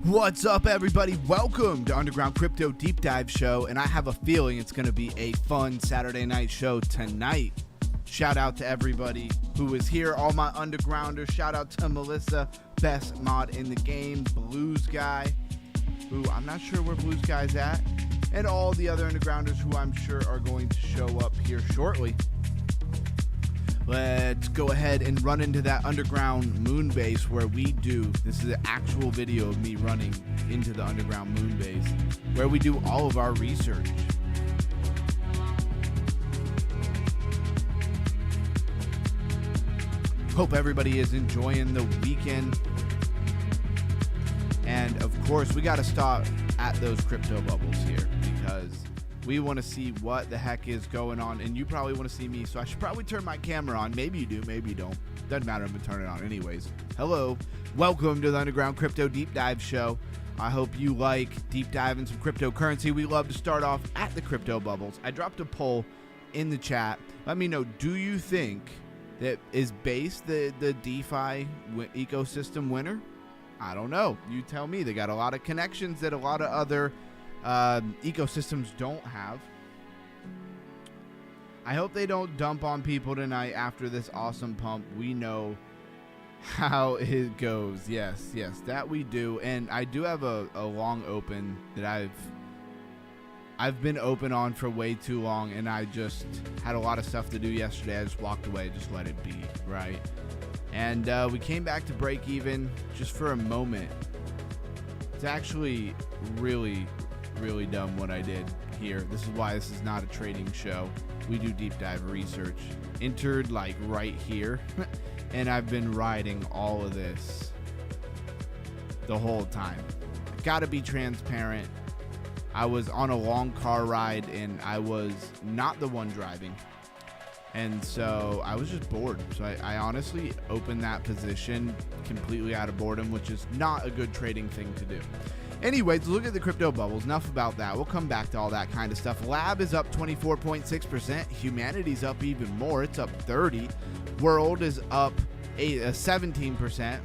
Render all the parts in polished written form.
What's up, everybody? Welcome to Underground Crypto Deep Dive Show, and I have a feeling it's going to be a fun Saturday night show tonight. Shout out to everybody who is here, all my undergrounders. Shout out to Melissa, best mod in the game, Blues Guy, who I'm not sure where Blues Guy's at, and all the other undergrounders who I'm sure are going to show up here shortly. Let's go ahead and run into that underground moon base where this is an actual video of me running into the underground moon base where we do all of our research. Hope everybody is enjoying the weekend. And of course, we got to stop at those crypto bubbles here because we want to see what the heck is going on, and you probably want to see me, so I should probably turn my camera on. Maybe you do, maybe you don't. Doesn't matter, I'm going to turn it on anyways. Hello, welcome to the Underground Crypto Deep Dive Show. I hope you like deep diving some cryptocurrency. We love to start off at the crypto bubbles. I dropped a poll in the chat. Let me know, do you think that is Base the DeFi ecosystem winner? I don't know. You tell me. They got a lot of connections that a lot of other ecosystems don't have. I hope they don't dump on people tonight after this awesome pump. We know how it goes. Yes, that we do. And I do have a long open that I've been open on for way too long, and I just had a lot of stuff to do yesterday. I just walked away, just let it be, right? And we came back to break even just for a moment. It's actually really dumb what I did here. This is why this is not a trading show. We do deep dive research. Entered like right here, and I've been riding all of this the whole time. Gotta be transparent. I was on a long car ride and I was not the one driving. And so I was just bored. So I honestly opened that position completely out of boredom, which is not a good trading thing to do. Anyways, look at the crypto bubbles. Enough about that. We'll come back to all that kind of stuff. Lab is up 24.6%. Humanity's up even more. It's up 30. World is up 17%.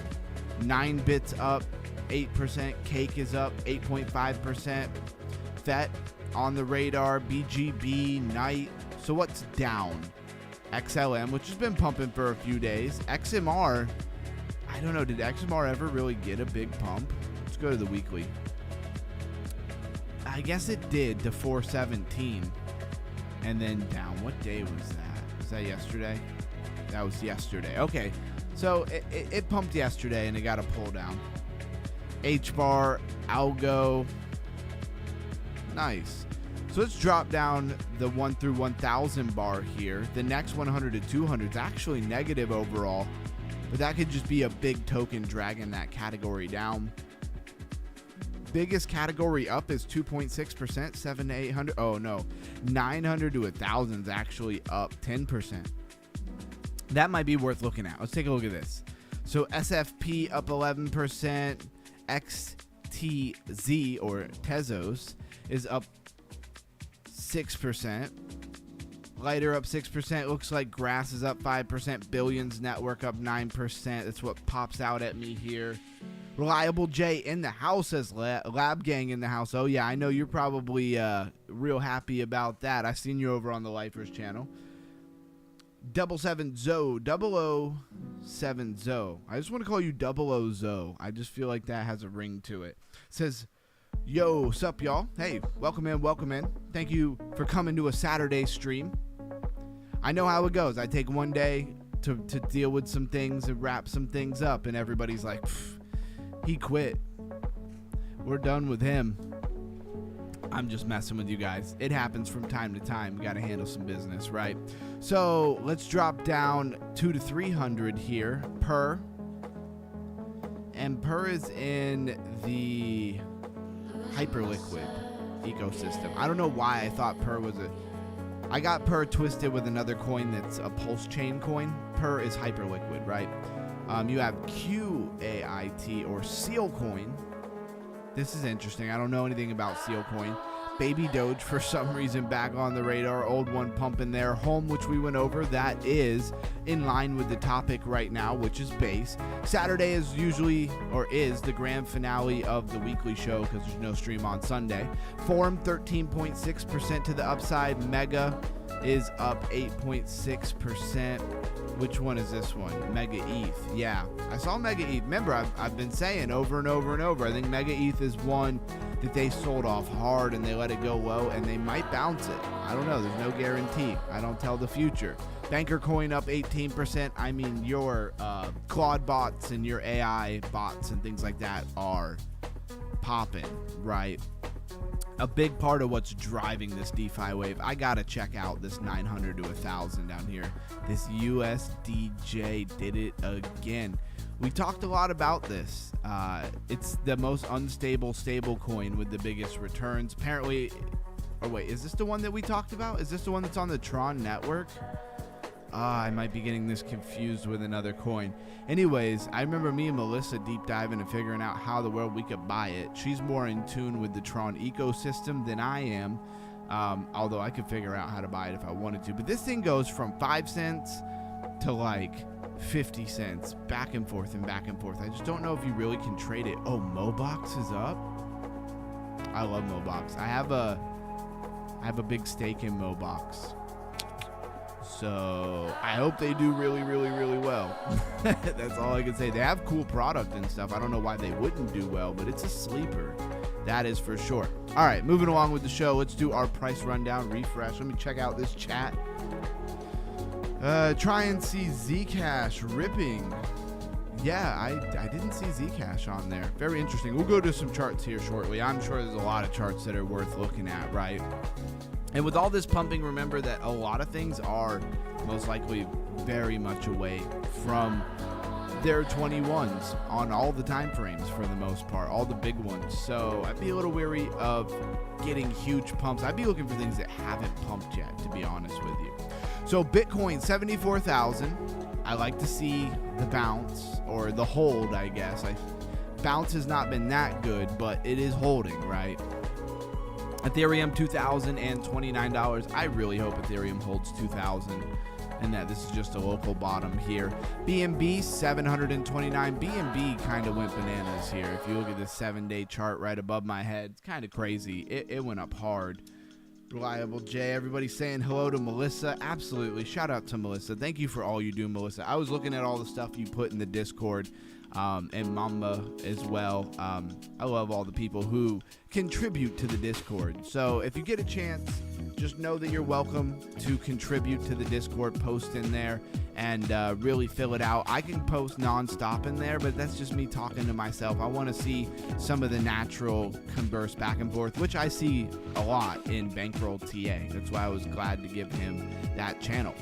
9 bits up 8%. Cake is up 8.5%. FET on the radar. BGB, Night. So what's down? XLM, which has been pumping for a few days. XMR, I don't know. Did XMR ever really get a big pump? Let's go to the weekly. I guess it did to 417 and then down. What day was that? Was that yesterday? That was yesterday. Okay, so it pumped yesterday and it got a pull down. HBAR, Algo, nice. So let's drop down the 1 through 1,000 bar here. The next 100 to 200 is actually negative overall, but that could just be a big token dragging that category down. Biggest category up is 2.6%, 7 to 800. Oh no, 900 to 1,000 is actually up 10%. That might be worth looking at. Let's take a look at this. So SFP up 11%. XTZ or Tezos is up 6%. Lighter up 6%. Looks like Grass is up 5%. Billions Network up 9%. That's what pops out at me here. Reliable J in the house, says Lab Gang in the house. Oh yeah, I know you're probably real happy about that. I've seen you over on the Lifers channel. 77 Zo, 007 Zo. I just want to call you 00 Zo. I just feel like that has a ring to it. Says, yo, sup y'all? Hey, welcome in. Thank you for coming to a Saturday stream. I know how it goes. I take one day to deal with some things and wrap some things up, and everybody's like, he quit. We're done with him. I'm just messing with you guys. It happens from time to time. We got to handle some business, right? So let's drop down 2 to 300 here. Per. And Per is in the Hyperliquid ecosystem. I don't know why I thought Per was I got Per twisted with another coin that's a pulse chain coin. Per is Hyperliquid, right? You have QAIT or Seal Coin. This is interesting. I don't know anything about Seal Coin. Baby Doge for some reason back on the radar. Old one pumping there. Home, which we went over, that is in line with the topic right now, which is base. Saturday is usually, or is, the grand finale of the weekly show because there's no stream on Sunday. Forum 13.6% to the upside. Mega is up 8.6%. Which one is this one? Mega ETH. Yeah, I saw Mega ETH. Remember, I've been saying over and over and over, I think Mega ETH is one that they sold off hard and they let it go low and they might bounce it. I don't know. There's no guarantee. I don't tell the future. Banker Coin up 18%. I mean, your Claude bots and your AI bots and things like that are popping, right? A big part of what's driving this DeFi wave. I gotta check out this 900 to 1,000 down here. This USDJ did it again. We talked a lot about this. It's the most unstable stable coin with the biggest returns. Apparently, or wait, is this the one that we talked about? Is this the one that's on the Tron network? I might be getting this confused with another coin. Anyways, I remember me and Melissa deep diving and figuring out how the world we could buy it. She's more in tune with the Tron ecosystem than I am, although I could figure out how to buy it if I wanted to. But this thing goes from 5 cents to like 50 cents, back and forth and back and forth. I just don't know if you really can trade it. Oh, Mobox is up? I love Mobox. I have a big stake in Mobox. So I hope they do really, really, really well. That's all I can say. They have cool product and stuff. I don't know why they wouldn't do well, but it's a sleeper. That is for sure. All right, moving along with the show. Let's do our price rundown, refresh. Let me check out this chat. Try and see Zcash ripping. Yeah, I didn't see Zcash on there. Very interesting. We'll go to some charts here shortly. I'm sure there's a lot of charts that are worth looking at, right? And with all this pumping, remember that a lot of things are most likely very much away from their 21s on all the time frames for the most part, all the big ones. So I'd be a little weary of getting huge pumps. I'd be looking for things that haven't pumped yet, to be honest with you. So Bitcoin, 74,000. I like to see the bounce or the hold, I guess. Bounce has not been that good, but it is holding, right? Ethereum, $2,029. I really hope Ethereum holds 2,000 and that this is just a local bottom here. BNB, 729. BNB kind of went bananas here. If you look at the 7-day chart right above my head, it's kind of crazy. It went up hard. Reliable J, everybody saying hello to Melissa. Absolutely. Shout out to Melissa. Thank you for all you do, Melissa. I was looking at all the stuff you put in the Discord. And Mamba as well. I love all the people who contribute to the Discord. So if you get a chance, just know that you're welcome to contribute to the Discord, post in there, and really fill it out. I can post nonstop in there, but that's just me talking to myself. I want to see some of the natural converse back and forth, which I see a lot in Bankroll TA. That's why I was glad to give him that channel.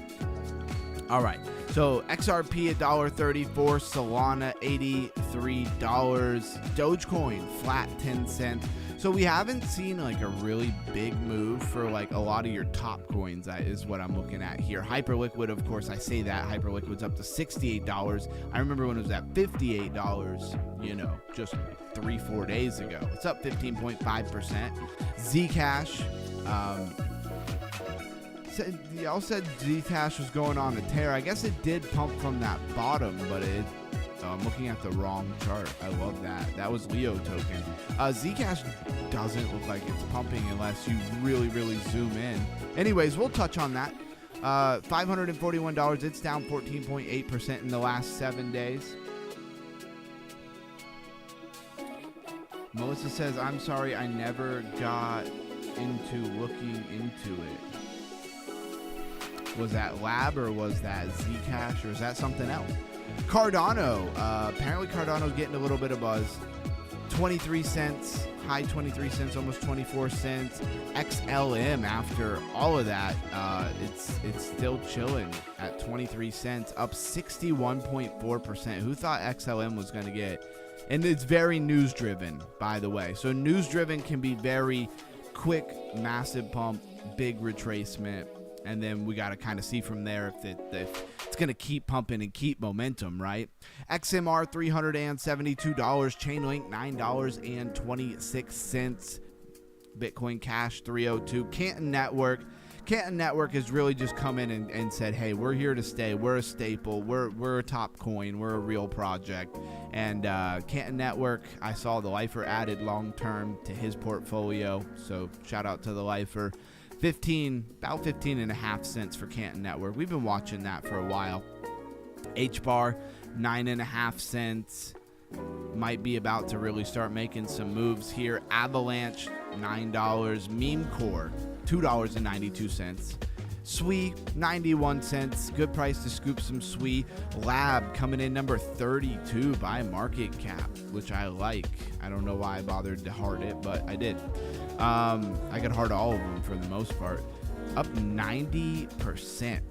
All right, so XRP $1.34, Solana $83, Dogecoin flat 10 cents. So we haven't seen like a really big move for like a lot of your top coins. That is what I'm looking at here. Hyperliquid, of course, I say that Hyperliquid's up to $68. I remember when it was at $58, you know, just 3-4 days ago. It's up 15.5%. Zcash, y'all said Zcash was going on a tear. I guess it did pump from that bottom, but I'm looking at the wrong chart. I love that. That was Leo token. Zcash doesn't look like it's pumping unless you really, really zoom in. Anyways, we'll touch on that. $541. It's down 14.8% in the last 7 days. Melissa says, I'm sorry, I never got into looking into it. Was that Lab or was that Zcash or is that something else? Cardano. Apparently Cardano's getting a little bit of buzz. 23 cents, high 23 cents, almost 24 cents. XLM, after all of that, it's still chilling at 23 cents, up 61.4%. Who thought XLM was going to get? And it's very news driven, by the way. So news driven can be very quick, massive pump, big retracement. And then we got to kind of see from there if it's going to keep pumping and keep momentum, right? XMR, $372. Chainlink, $9.26. Bitcoin Cash 302. Canton Network has really just come in and said, hey, we're here to stay. We're a staple. We're a top coin. We're a real project. And Canton Network, I saw the lifer added long-term to his portfolio. So shout out to the lifer. About 15 and a half cents for Canton Network. We've been watching that for a while. H-bar, 9.5 cents. Might be about to really start making some moves here. Avalanche, $9. Meme Core, $2.92. SWE, 91 cents. Good price to scoop some SWE. Lab coming in number 32 by market cap, which I like. I don't know why I bothered to heart it, but I did. I could heart all of them for the most part. Up 90%.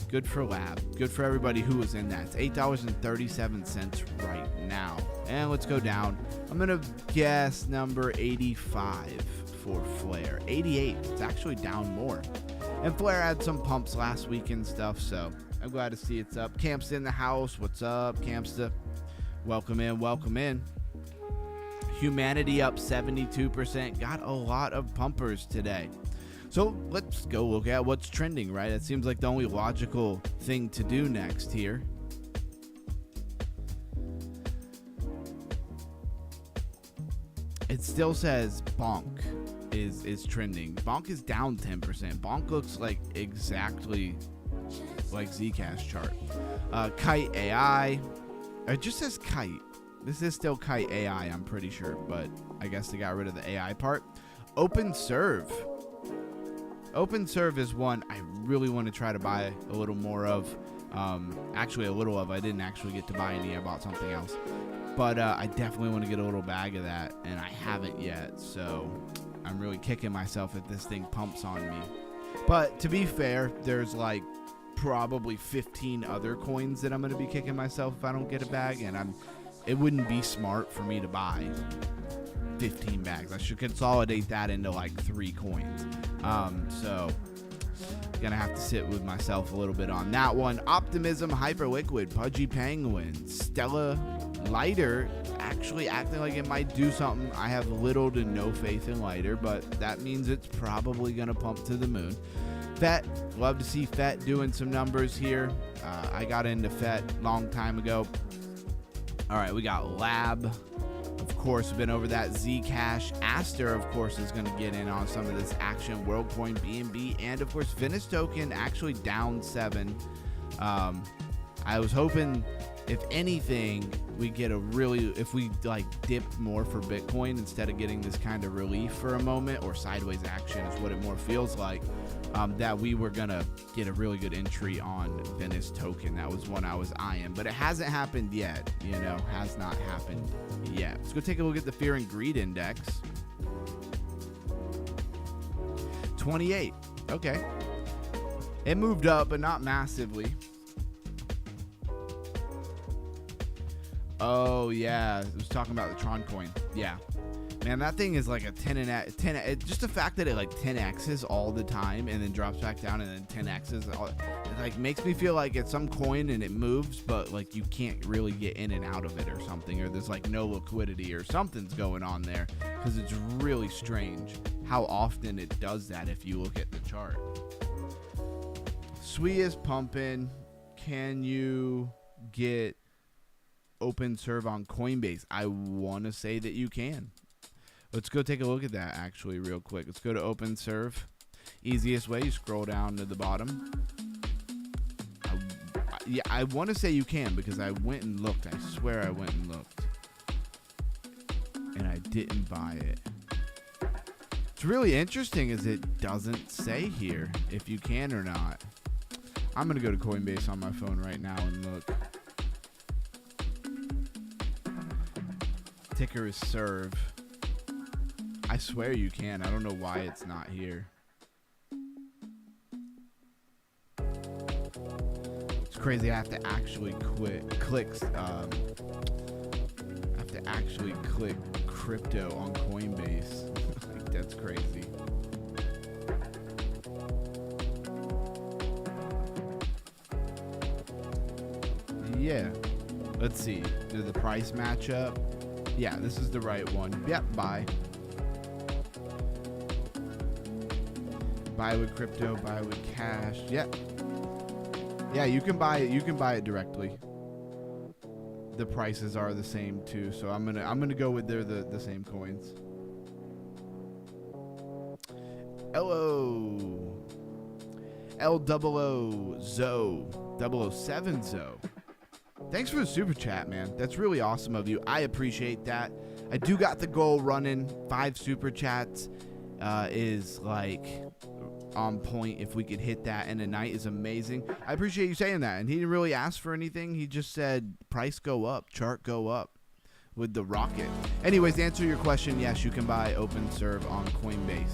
Good for Lab. Good for everybody who was in that. It's $8.37 right now. And let's go down. I'm going to guess number 85 for Flare. 88. It's actually down more. And Flare had some pumps last week and stuff, so I'm glad to see it's up. Camp's in the house. What's up, Campsta? Welcome in. Welcome in. Humanity up 72%. Got a lot of pumpers today. So let's go look at what's trending, right? It seems like the only logical thing to do next here. It still says Bonk is trending. Bonk is down 10%. Bonk looks like exactly like Zcash chart. Kite AI. It just says Kite. This is still Kite AI, I'm pretty sure, but I guess they got rid of the AI part. OpenServe. OpenServe is one I really want to try to buy a little more of. Actually, a little of. I didn't actually get to buy any. I bought something else. But I definitely want to get a little bag of that, and I haven't yet. So I'm really kicking myself if this thing pumps on me. But to be fair, there's like probably 15 other coins that I'm going to be kicking myself if I don't get a bag, and it wouldn't be smart for me to buy 15 bags. I should consolidate that into like 3 coins. So gonna have to sit with myself a little bit on that one. Optimism, Hyperliquid, Pudgy Penguin, Stella Lighter actually acting like it might do something. I have little to no faith in Lighter, but that means it's probably gonna pump to the moon. FET, love to see FET doing some numbers here. I got into FET long time ago. All right, we got Lab. Of course, we've been over that. Zcash. Aster, of course, is going to get in on some of this action. WorldCoin, BNB, and of course, Venice token actually down 7. I was hoping, if anything, we get if we like dipped more for Bitcoin instead of getting this kind of relief for a moment, or sideways action is what it more feels like, that we were going to get a really good entry on Venice token. That was one I was eyeing, but it hasn't happened yet, has not happened yet. Let's go take a look at the Fear and Greed Index. 28. Okay. It moved up, but not massively. Oh, yeah. It was talking about the Tron coin. Yeah. Man, that thing is like a 10 just the fact that it like 10x's all the time and then drops back down and then 10x's, it like makes me feel like it's some coin and it moves, but like you can't really get in and out of it or something, or there's like no liquidity or something's going on there, because it's really strange how often it does that if you look at the chart. SWE is pumping. Can you get OpenServe on Coinbase? I want to say that you can. Let's go take a look at that actually real quick. Let's go to OpenServe. Easiest way, you scroll down to the bottom. I want to say you can, because I went and looked. I swear I went and looked. And I didn't buy it. What's really interesting is it doesn't say here if you can or not. I'm going to go to Coinbase on my phone right now and look. Ticker is Serve. I swear you can. I don't know why it's not here. It's crazy. I have to actually click crypto on Coinbase. Like, that's crazy. Yeah. Let's see. Did the price match up? Yeah, this is the right one. Yep, buy. Buy with crypto, buy with cash. Yeah. Yeah, you can buy it. You can buy it directly. The prices are the same too, so I'm gonna go with the same coins. Hello, L00 007 Zo. Thanks for the super chat, man. That's really awesome of you. I appreciate that. I do got the goal running. 5 super chats is like on point. If we could hit that in a night is amazing. I appreciate you saying that. And he didn't really ask for anything. He just said price go up, chart go up with the rocket. Anyways, to answer your question, yes, you can buy OpenServe on Coinbase.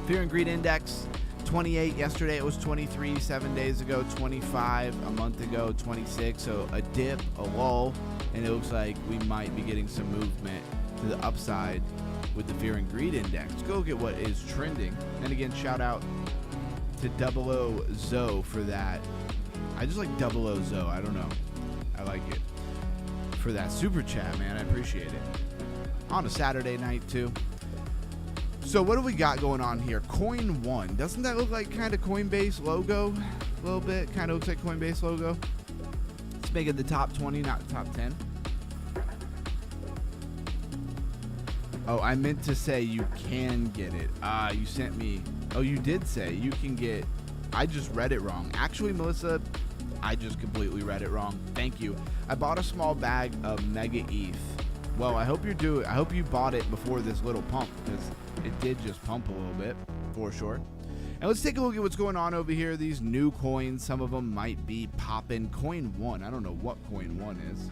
Fear and Greed Index 28 yesterday. It was 23 7 days ago, 25 a month ago, 26. So a dip, a lull, and it looks like we might be getting some movement to the upside with the Fear and Greed Index. Let's go look at what is trending. And again, shout out to 00 Zo for that. I just like 00 Zo. I don't know. I like it. For that super chat, man. I appreciate it. On a Saturday night, too. So what do we got going on here? Coin 1. Doesn't that look like kind of Coinbase logo? A little bit. Kind of looks like Coinbase logo. Let's make it the top 20, not the top 10. Oh, I meant to say you can get it. You sent me. Oh, you did say you can get. I just read it wrong. Actually, Melissa, I just completely read it wrong. Thank you. I bought a small bag of Mega ETH. Well, I hope I hope you bought it before this little pump, because it did just pump a little bit, for sure. And let's take a look at what's going on over here. These new coins, some of them might be popping. Coin 1, I don't know what Coin 1 is.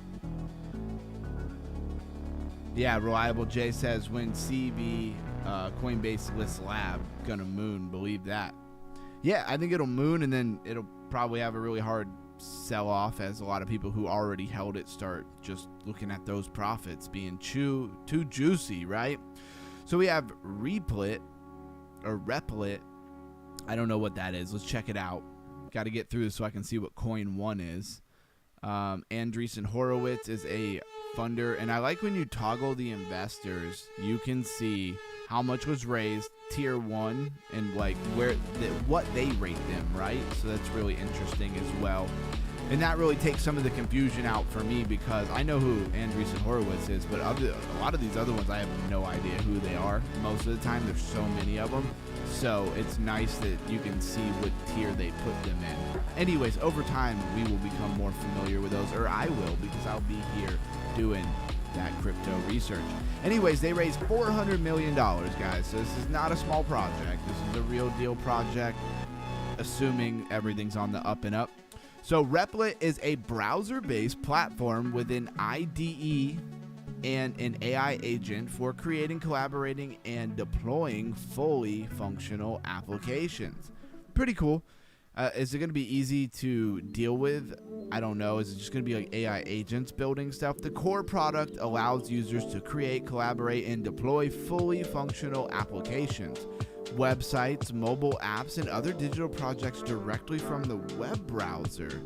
Yeah, Reliable J says when CB Coinbase lists lab, gonna moon, believe that. Yeah, I think it'll moon, and then it'll probably have a really hard sell off as a lot of people who already held it start just looking at those profits being too juicy, right? So we have Replit or Replit. I don't know what that is. Let's check it out. Got to get through this so I can see what Coin 1 is. Andreessen Horowitz is a funder, and I like when you toggle the investors, you can see how much was raised, tier 1, and like what they rate them, right? So that's really interesting as well. And that really takes some of the confusion out for me, because I know who Andreessen Horowitz is, but a lot of these other ones I have no idea who they are. Most of the time, there's so many of them. So it's nice that you can see what tier they put them in. Anyways, over time, we will become more familiar with those, or I will, because I'll be here doing that crypto research. Anyways, they raised $400 million, guys. So this is not a small project. This is a real deal project, assuming everything's on the up and up. So Replit is a browser-based platform with an IDE and an AI agent for creating, collaborating, and deploying fully functional applications. Pretty cool. Is it going to be easy to deal with? I don't know. Is it just going to be like AI agents building stuff? The core product allows users to create, collaborate, and deploy fully functional applications, websites, mobile apps, and other digital projects directly from the web browser.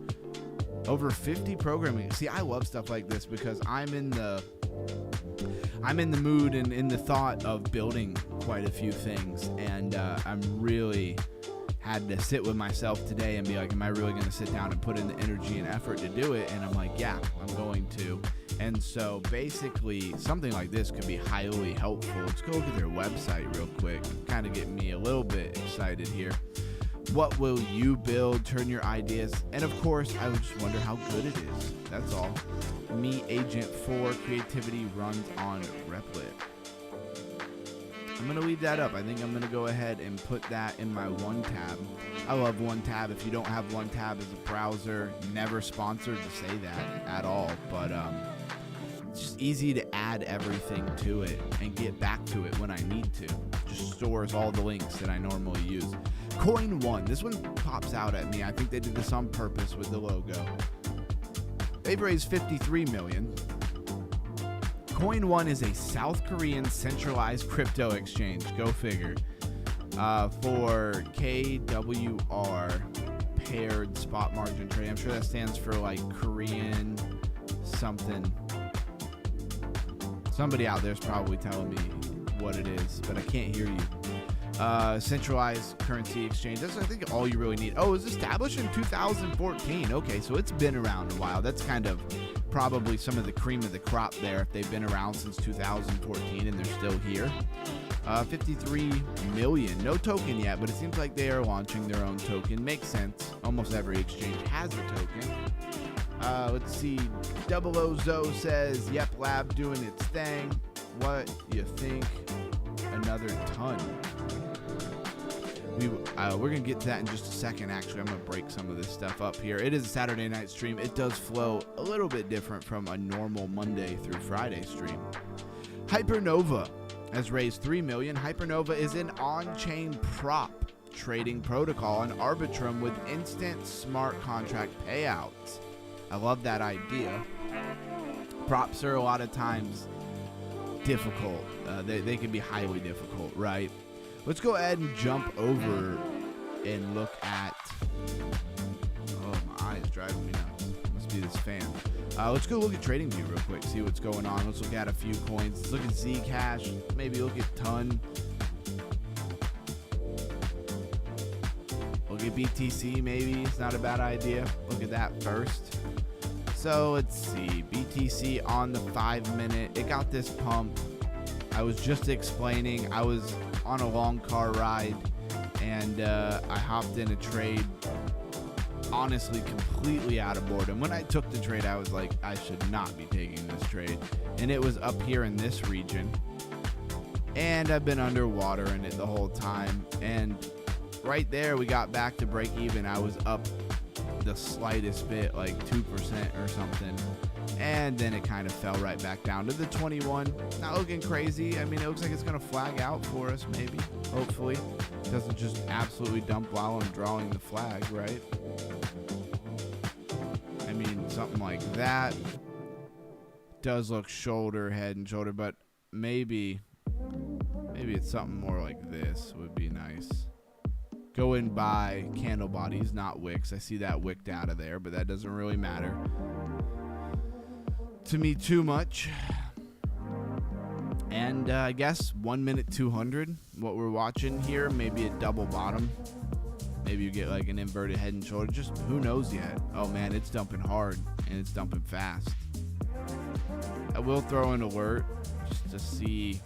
Over 50 programming. See, I love stuff like this because I'm in the mood and in the thought of building quite a few things, and I'm really had to sit with myself today and be like, am I really going to sit down and put in the energy and effort to do it? And I'm like, yeah, I'm going to. And so basically something like this could be highly helpful. Let's go look at their website real quick. Kind of get me a little bit excited here. What will you build? Turn your ideas. And of course, I would just wonder how good it is. That's all. Me Agent 4 creativity runs on Replit. I'm going to leave that up. I think I'm going to go ahead and put that in my one tab. I love one tab. If you don't have one tab as a browser, never sponsored to say that at all. But it's just easy to add everything to it and get back to it when I need to. Just stores all the links that I normally use. Coin 1. This one pops out at me. I think they did this on purpose with the logo. They've raised $53 million. Coin 1 is a South Korean centralized crypto exchange. Go figure. For KWR, paired spot margin trade. I'm sure that stands for like Korean something. Somebody out there is probably telling me what it is, but I can't hear you. Centralized currency exchange. That's, I think, all you really need. Oh, it was established in 2014. Okay, so it's been around a while. That's kind of probably some of the cream of the crop there if they've been around since 2014 and they're still here. 53 million. No token yet, but it seems like they are launching their own token. Makes sense. Almost every exchange has a token. Let's see. Double O Zo says, yep, Lab doing its thing. What you think? Another ton. We're going to get to that in just a second, actually. I'm going to break some of this stuff up here. It is a Saturday night stream. It does flow a little bit different from a normal Monday through Friday stream. Hypernova has raised $3 million. Hypernova is an on-chain prop trading protocol, an Arbitrum with instant smart contract payouts. I love that idea. Props are a lot of times difficult. They can be highly difficult, right? Let's go ahead and jump over and look at... Oh, my eye's driving me nuts. Must be this fan. Let's go look at TradingView real quick, see what's going on. Let's look at a few coins. Let's look at Zcash. Maybe look at Ton. Look at BTC, maybe. It's not a bad idea. Look at that first. So, let's see. BTC on the 5-minute. It got this pump. I was just explaining. I was on a long car ride, and I hopped in a trade, honestly, completely out of boredom. When I took the trade, I was like, I should not be taking this trade. And it was up here in this region. And I've been underwater in it the whole time. And right there, we got back to break even. I was up the slightest bit, like 2% or something. And then it kind of fell right back down to the 21. Not looking crazy. I mean, it looks like it's going to flag out for us, maybe. Hopefully. It doesn't just absolutely dump while I'm drawing the flag, right? I mean, something like that. Does look shoulder, head, and shoulder, but maybe it's something more like this would be nice. Go and buy candle bodies, not wicks. I see that wicked out of there, but that doesn't really matter to me too much. And I guess 1 minute 200, what we're watching here, maybe a double bottom. Maybe you get like an inverted head and shoulder. Just who knows yet. Oh man, it's dumping hard and it's dumping fast. I will throw an alert just to see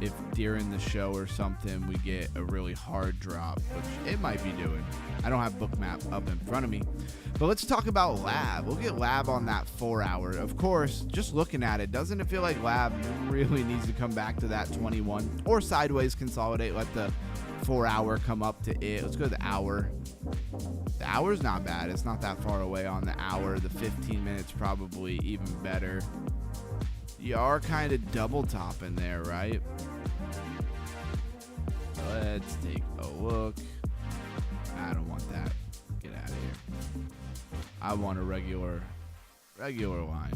if during the show or something we get a really hard drop, which it might be doing. I don't have Bookmap up in front of me. But let's talk about Lab. We'll get Lab on that 4 hour. Of course, just looking at it, doesn't it feel like Lab really needs to come back to that 21 or sideways consolidate, let the 4 hour come up to it. Let's go to the hour. The hour's not bad. It's not that far away on the hour. The 15 minutes probably even better. You are kind of double topping there, right? Let's take a look. I don't want that. Get out of here. I want a regular line.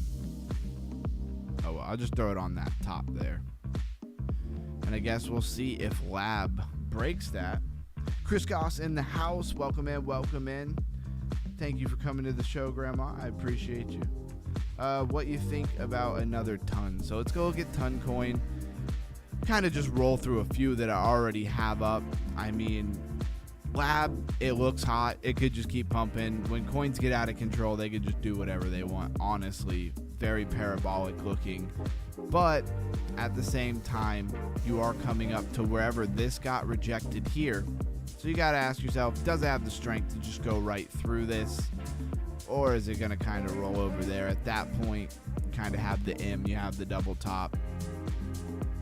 Oh, well, I'll just throw it on that top there. And I guess we'll see if Lab breaks that. Chris Goss in the house. Welcome in, welcome in. Thank you for coming to the show, Grandma. I appreciate you. What you think about another ton? So let's go get Ton Coin. Kind of just roll through a few that I already have up. I mean, Lab, it looks hot. It could just keep pumping. When coins get out of control, they could just do whatever they want. Honestly, very parabolic looking. But at the same time, you are coming up to wherever this got rejected here. So you got to ask yourself, does it have the strength to just go right through this? Or is it going to kind of roll over there? At that point, you kind of have the M, you have the double top.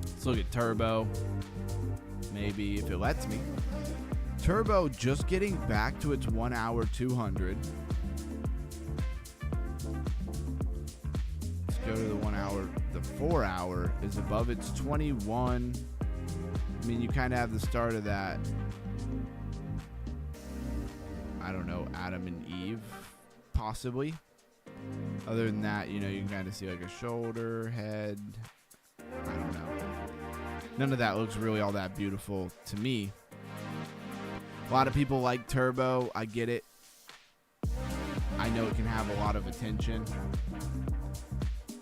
Let's look at Turbo. Maybe if it lets me. Turbo just getting back to its 1 hour 200. Let's go to the 1 hour. The 4 hour is above its 21. I mean, you kind of have the start of that. I don't know, Adam and Eve, possibly. Other than that, you know, you can kind of see like a shoulder, head. I don't know. None of that looks really all that beautiful to me. A lot of people like Turbo. I get it. I know it can have a lot of attention.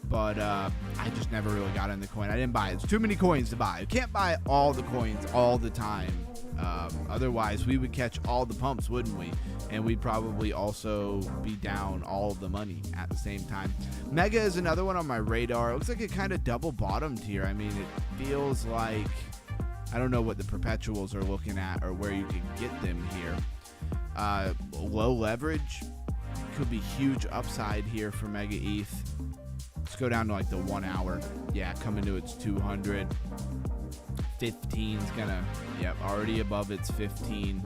but I just never really got in the coin. I didn't buy it. It's too many coins to buy. You can't buy all the coins all the time. Otherwise, we would catch all the pumps, wouldn't we? And we'd probably also be down all of the money at the same time. Mega is another one on my radar. It looks like it kind of double bottomed here. I mean, it feels like, I don't know what the perpetuals are looking at or where you can get them here. Low leverage could be huge upside here for Mega ETH. Let's go down to like the 1 hour. Yeah, coming to its 200. 15's gonna, yep, already above its 15.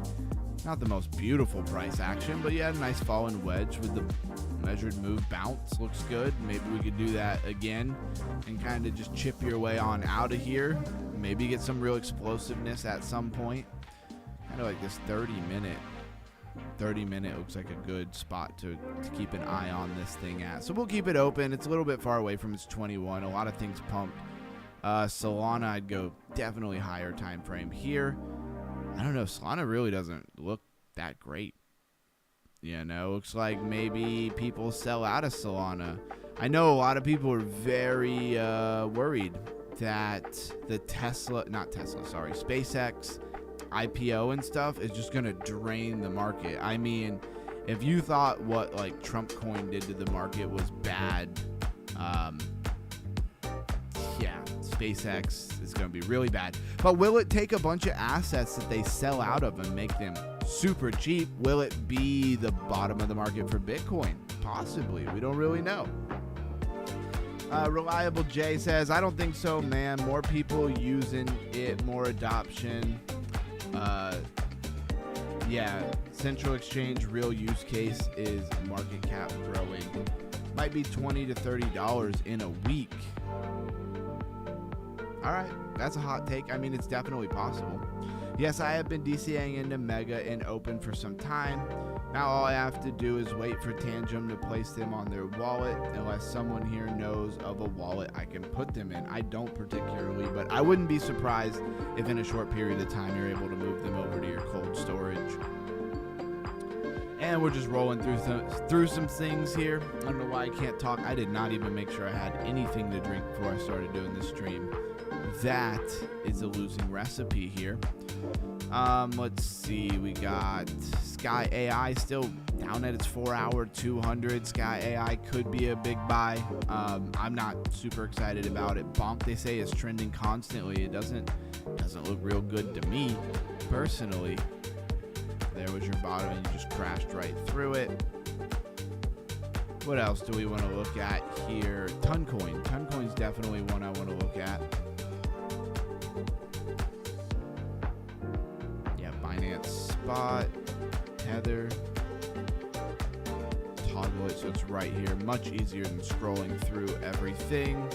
Not the most beautiful price action, but yeah, a nice fallen wedge with the measured move bounce. Looks good. Maybe we could do that again and kind of just chip your way on out of here. Maybe get some real explosiveness at some point. Kind of like this 30 minute looks like a good spot to keep an eye on this thing at. So we'll keep it open. It's a little bit far away from its 21. A lot of things pumped. Solana, I'd go definitely higher time frame here. I don't know. Solana really doesn't look that great. You know, looks like maybe people sell out of Solana. I know a lot of people are very worried that the SpaceX IPO and stuff is just going to drain the market. I mean, if you thought what like Trump coin did to the market was bad, yeah, SpaceX is going to be really bad. But will it take a bunch of assets that they sell out of and make them super cheap? Will it be the bottom of the market for Bitcoin? Possibly. We don't really know. Reliable J says, I don't think so, man. More people using it, more adoption. Yeah, central exchange real use case is market cap growing. Might be $20 to $30 in a week. All right, that's a hot take. I mean, it's definitely possible. Yes, I have been DCAing into Mega and Open for some time. Now all I have to do is wait for Tangem to place them on their wallet, unless someone here knows of a wallet I can put them in. I don't particularly, but I wouldn't be surprised if in a short period of time you're able to move them over to your cold storage. And we're just rolling through some things here. I don't know why I can't talk. I did not even make sure I had anything to drink before I started doing this stream. That is a losing recipe here. Let's see. We got Sky AI still down at its 4 hour 200. Sky AI could be a big buy. I'm not super excited about it. Bonk, they say, is trending constantly. It doesn't look real good to me personally. There was your bottom and you just crashed right through it. What else do we want to look at here? Toncoin. Toncoin's definitely one I want to look at. Yeah, Binance Spot, Tether. Toggle it so it's right here. Much easier than scrolling through everything.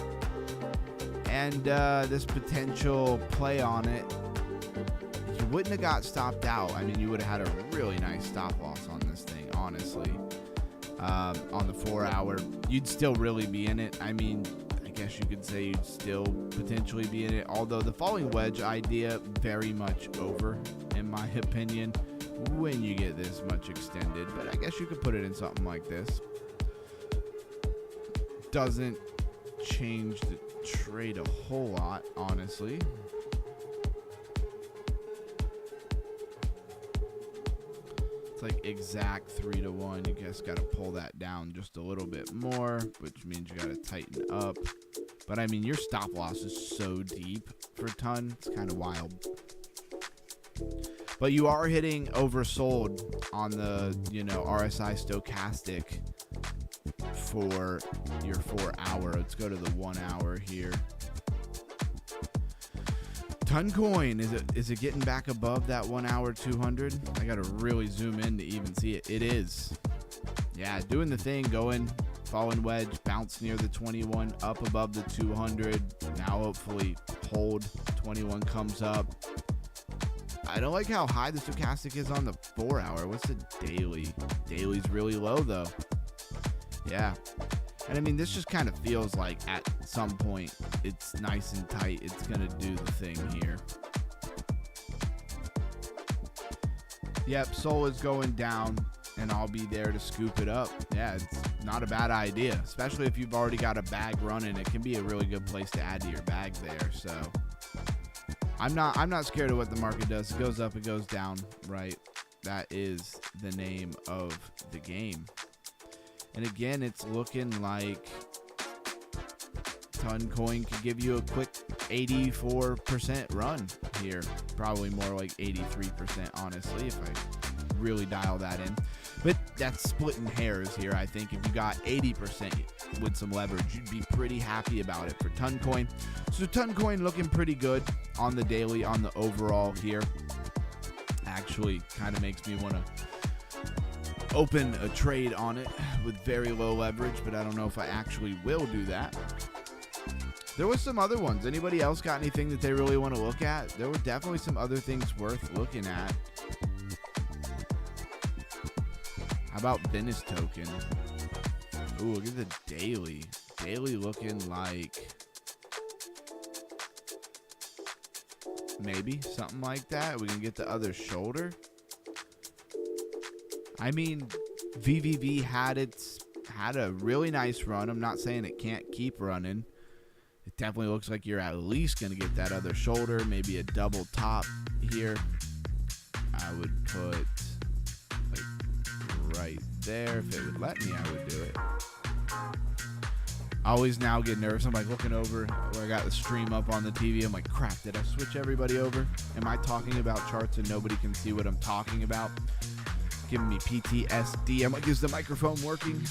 And this potential play on it, you wouldn't have got stopped out. I mean, you would have had a really nice stop loss on this thing, honestly. On the 4 hour, you'd still really be in it. I mean, I guess you could say you'd still potentially be in it, although the falling wedge idea very much over, in my opinion, when you get this much extended. But I guess you could put it in something like this. Doesn't change the trade a whole lot, honestly. It's like exact 3 to 1. You guys got to pull that down just a little bit more, which means you got to tighten up. But I mean, your stop loss is so deep for ton. It's kind of wild. But you are hitting oversold on the, RSI stochastic for your 4 hour. Let's go to the 1 hour here. Toncoin, is it getting back above that 1 hour 200? I gotta really zoom in to even see it. It is. Yeah, doing the thing, going, fallen wedge, bounce near the 21, up above the 200. Now hopefully hold. 21 comes up. I don't like how high the stochastic is on the 4 hour. What's the daily? Daily's really low though. Yeah. And I mean, this just kind of feels like at some point it's nice and tight. It's going to do the thing here. Yep, Sol is going down. and I'll be there to scoop it up. Yeah, it's not a bad idea, especially if you've already got a bag running. It can be a really good place to add to your bag there. So I'm not scared of what the market does. It goes up, it goes down, right? That is the name of the game. And again, it's looking like Toncoin could give you a quick 84% run here. Probably more like 83%, honestly, if I really dial that in. But that's splitting hairs here. I think if you got 80% with some leverage, you'd be pretty happy about it for Toncoin. So Toncoin looking pretty good on the daily, on the overall here. Actually kind of makes me want to open a trade on it with very low leverage, but I don't know if I actually will do that. There was some other ones. Anybody else got anything that they really want to look at? There were definitely some other things worth looking at. How about Venus token? Ooh, look at the daily. Daily looking like maybe something like that. We can get the other shoulder. I mean, VVV had a really nice run. I'm not saying it can't keep running. It definitely looks like you're at least going to get that other shoulder, maybe a double top here. I would put like right there. If it would let me, I would do it. I always now get nervous. I'm like looking over where I got the stream up on the TV. I'm like, crap, did I switch everybody over? Am I talking about charts and nobody can see what I'm talking about? Giving me PTSD. I'm like, is the microphone working?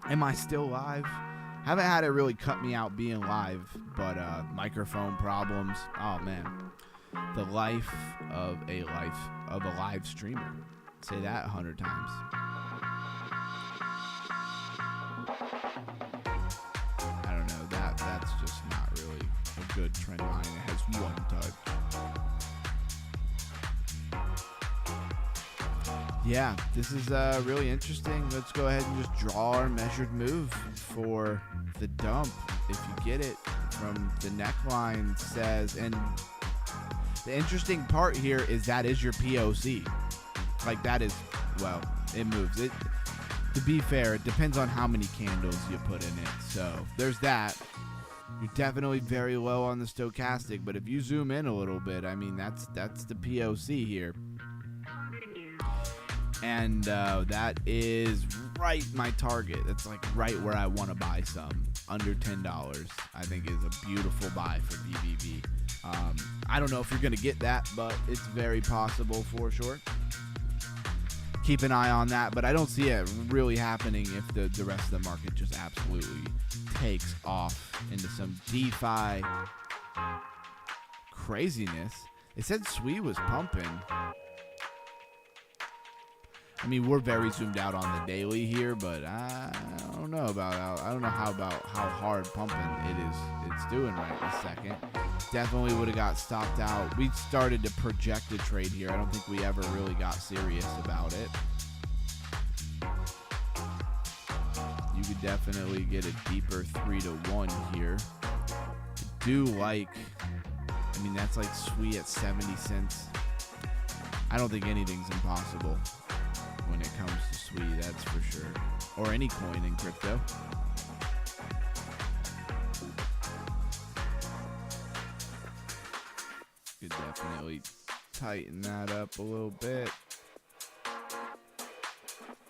Am I still live? Haven't had it really cut me out being live, but microphone problems. Oh man, the life of a live streamer. Say that 100 times. I don't know. That's just not really a good trend line. It has one touch. Yeah, this is really interesting. Let's go ahead and just draw our measured move for the dump. If you get it from the neckline says, and the interesting part here is that is your POC. Like that is, well, it moves. It. To be fair, it depends on how many candles you put in it. So there's that. You're definitely very low on the stochastic, but if you zoom in a little bit, I mean, that's the POC here. And that is right my target. That's like right where I want to buy some. Under $10, I think is a beautiful buy for BBB. I don't know if you're going to get that, but it's very possible for sure. Keep an eye on that, but I don't see it really happening if the rest of the market just absolutely takes off into some DeFi craziness. They said SWE was pumping. I mean, we're very zoomed out on the daily here, but I don't know about how hard pumping it's doing right this second. Definitely would have got stopped out. We started to project a trade here. I don't think we ever really got serious about it. You could definitely get a deeper 3-to-1 here. I do like, I mean, that's like SWE at 70 cents. I don't think anything's impossible when it comes to SWE, that's for sure. Or any coin in crypto. Could definitely tighten that up a little bit.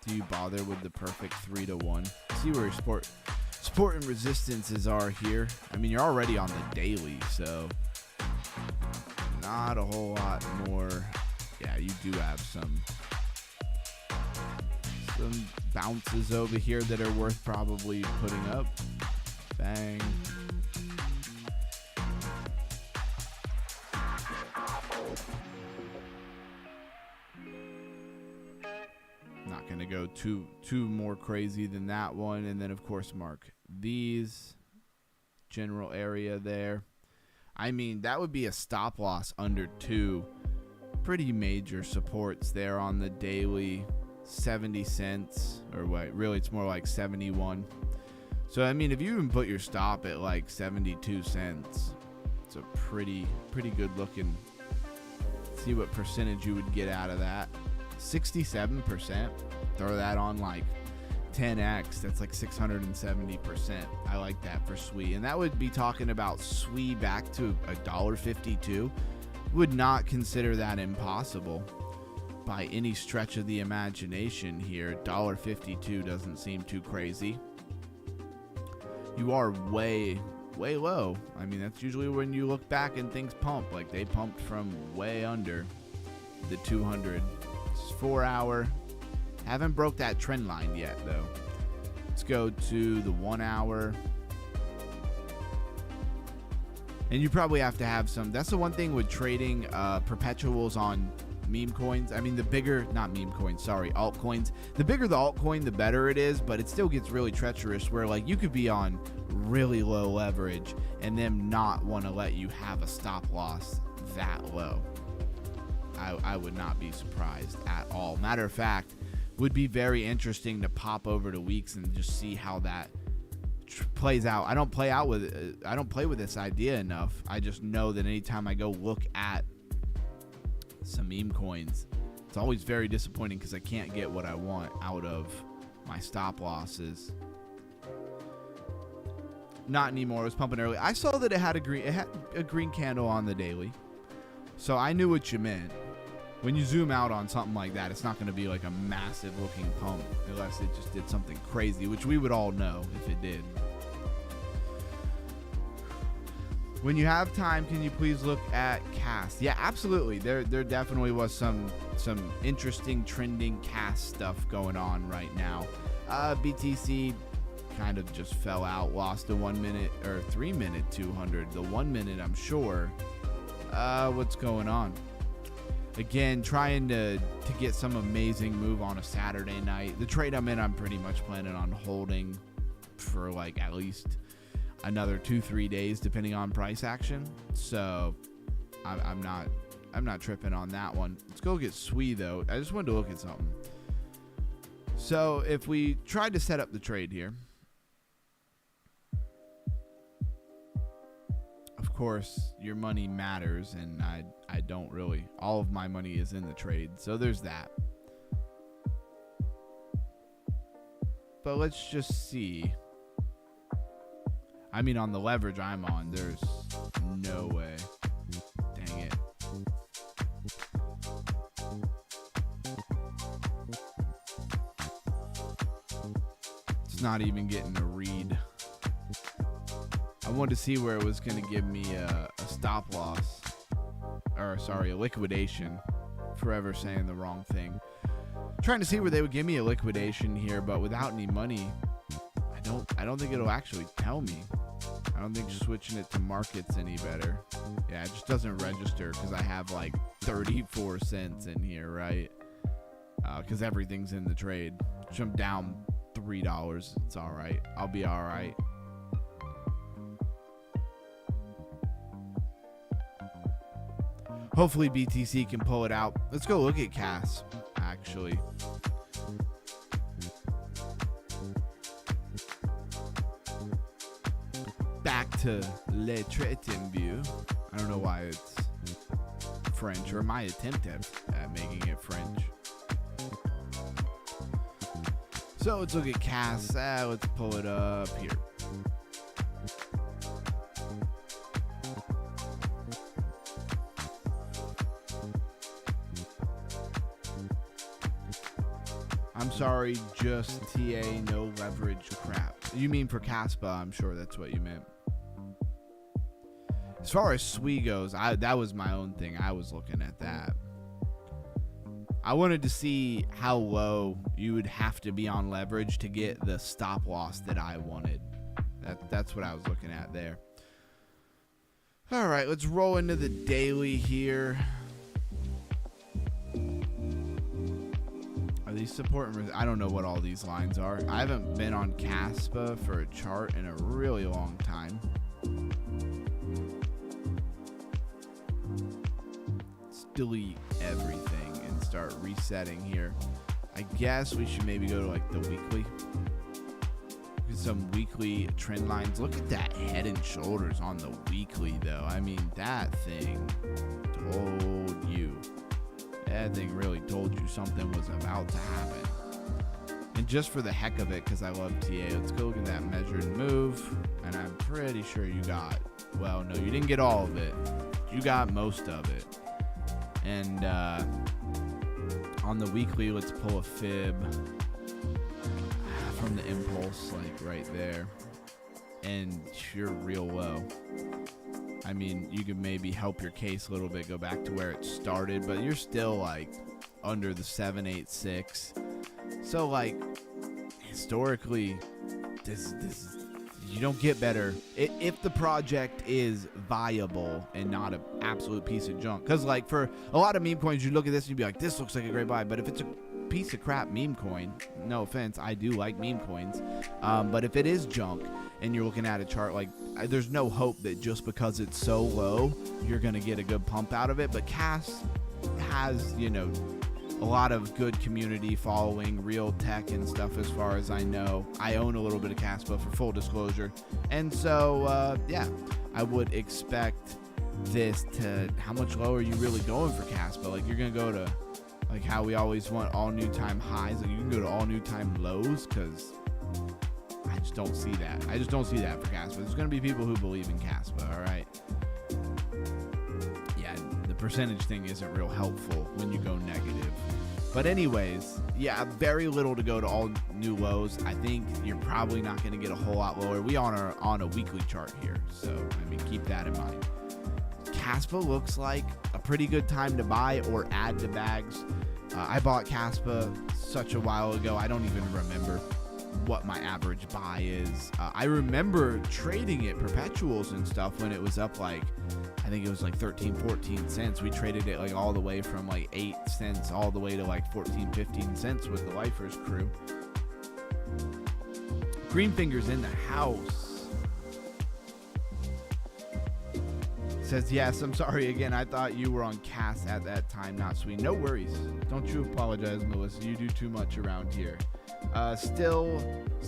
Do you bother with the perfect 3-to-1? See where your support and resistances are here. I mean, you're already on the daily, so not a whole lot more. Yeah, you do have some bounces over here that are worth probably putting up. Bang. Not gonna go too more crazy than that one, and then of course mark these general area there. I mean, that would be a stop loss under 2 pretty major supports there on the daily. 70 cents, or what, really it's more like 71. So I mean, if you even put your stop at like 72 cents, it's a pretty good looking. See what percentage you would get out of that. 67%. Throw that on like 10x, that's like 670%. I like that for SWI. And that would be talking about SWI back to $1.52. Would not consider that impossible by any stretch of the imagination here. $1.52 doesn't seem too crazy. You are way low. I mean, that's usually when you look back and things pump. Like, they pumped from way under the 200. It's 4 hour. Haven't broke that trend line yet, though. Let's go to the 1 hour. And you probably have to have some. That's the one thing with trading perpetuals on meme coins. I mean, the bigger, not meme coins, sorry, altcoins. The bigger the altcoin, the better it is, but it still gets really treacherous where, like, you could be on really low leverage and them not want to let you have a stop loss that low. I would not be surprised at all. Matter of fact, would be very interesting to pop over to weeks and just see how that plays out. I don't play with this idea enough. I just know that anytime I go look at some meme coins, it's always very disappointing because I can't get what I want out of my stop losses. Not anymore. It was pumping early. I saw that it had a green candle on the daily, so I knew what you meant. When you zoom out on something like that, it's not going to be like a massive looking pump unless it just did something crazy, which we would all know if it did. When you have time, can you please look at CAS? Yeah, absolutely. There definitely was some interesting trending CAS stuff going on right now. BTC kind of just fell out, lost a 1 minute or 3 minute 200. The 1 minute, I'm sure. What's going on? Again, trying to get some amazing move on a Saturday night. The trade I'm in, I'm pretty much planning on holding for like at least another 2-3 days, depending on price action. So I'm not tripping on that one. Let's go get SWI though. I just wanted to look at something. So if we tried to set up the trade here, of course your money matters, and I don't really. All of my money is in the trade, so there's that. But let's just see. I mean, on the leverage I'm on, there's no way. Dang it. It's not even getting a read. I wanted to see where it was going to give me a stop loss. Or, sorry, a liquidation. Forever saying the wrong thing. Trying to see where they would give me a liquidation here, but without any money, I don't think it'll actually tell me. I don't think switching it to markets any better. Yeah, it just doesn't register because I have like 34 cents in here, right? Because everything's in the trade. Which I'm down $3. It's all right. I'll be all right. Hopefully BTC can pull it out. Let's go look at CAS, actually. Back to Le Traitin View. I don't know why it's French, or my attempt at making it French. So let's look at CAS. Let's pull it up here. I'm sorry, just TA, no leverage crap. You mean for Caspa, I'm sure that's what you meant. As far as SWI goes, that was my own thing. I was looking at that. I wanted to see how low you would have to be on leverage to get the stop loss that I wanted. That's what I was looking at there. All right, let's roll into the daily here. Are these support and I don't know what all these lines are. I haven't been on Caspa for a chart in a really long time. Let's delete everything and start resetting here. I guess we should maybe go to like the weekly. Look at some weekly trend lines. Look at that head and shoulders on the weekly though. I mean, that thing told you. That thing really told you you something was about to happen. And just for the heck of it, because I love TA, let's go look at that measured move. And I'm pretty sure you got, well, no, you didn't get all of it. You got most of it. And on the weekly, let's pull a fib from the impulse, like right there. And you're real low. I mean, you could maybe help your case a little bit, go back to where it started, but you're still like under the 786. So like historically, this you don't get better if the project is viable and not an absolute piece of junk. Because like for a lot of meme coins, you look at this and you'd be like, this looks like a great buy. But if it's a piece of crap meme coin, no offense, I do like meme coins, but if it is junk and you're looking at a chart, like there's no hope that just because it's so low you're gonna get a good pump out of it. But CAS has, you know, a lot of good community following, real tech and stuff as far as I know. I own a little bit of Caspa for full disclosure. And so, yeah, I would expect this to, how much lower are you really going for Caspa? Like you're going to go to, like how we always want all new time highs. Like you can go to all new time lows because I just don't see that. I just don't see that for Caspa. There's going to be people who believe in Caspa, all right? Percentage thing isn't real helpful when you go negative. But anyways, yeah, very little to go to all new lows. I think you're probably not going to get a whole lot lower. We are on a weekly chart here, so I mean, keep that in mind. Caspa looks like a pretty good time to buy or add to bags. I bought Caspa such a while ago, I don't even remember what my average buy is. I remember trading it perpetuals and stuff when it was up like, I think it was like 13-14 cents. We traded it like all the way from like 8 cents all the way to like 14-15 cents with the Lifers crew. Green Fingers in the house. Says, yes, I'm sorry again. I thought you were on CAS at that time, not Sweet. No worries. Don't you apologize, Melissa. You do too much around here. Still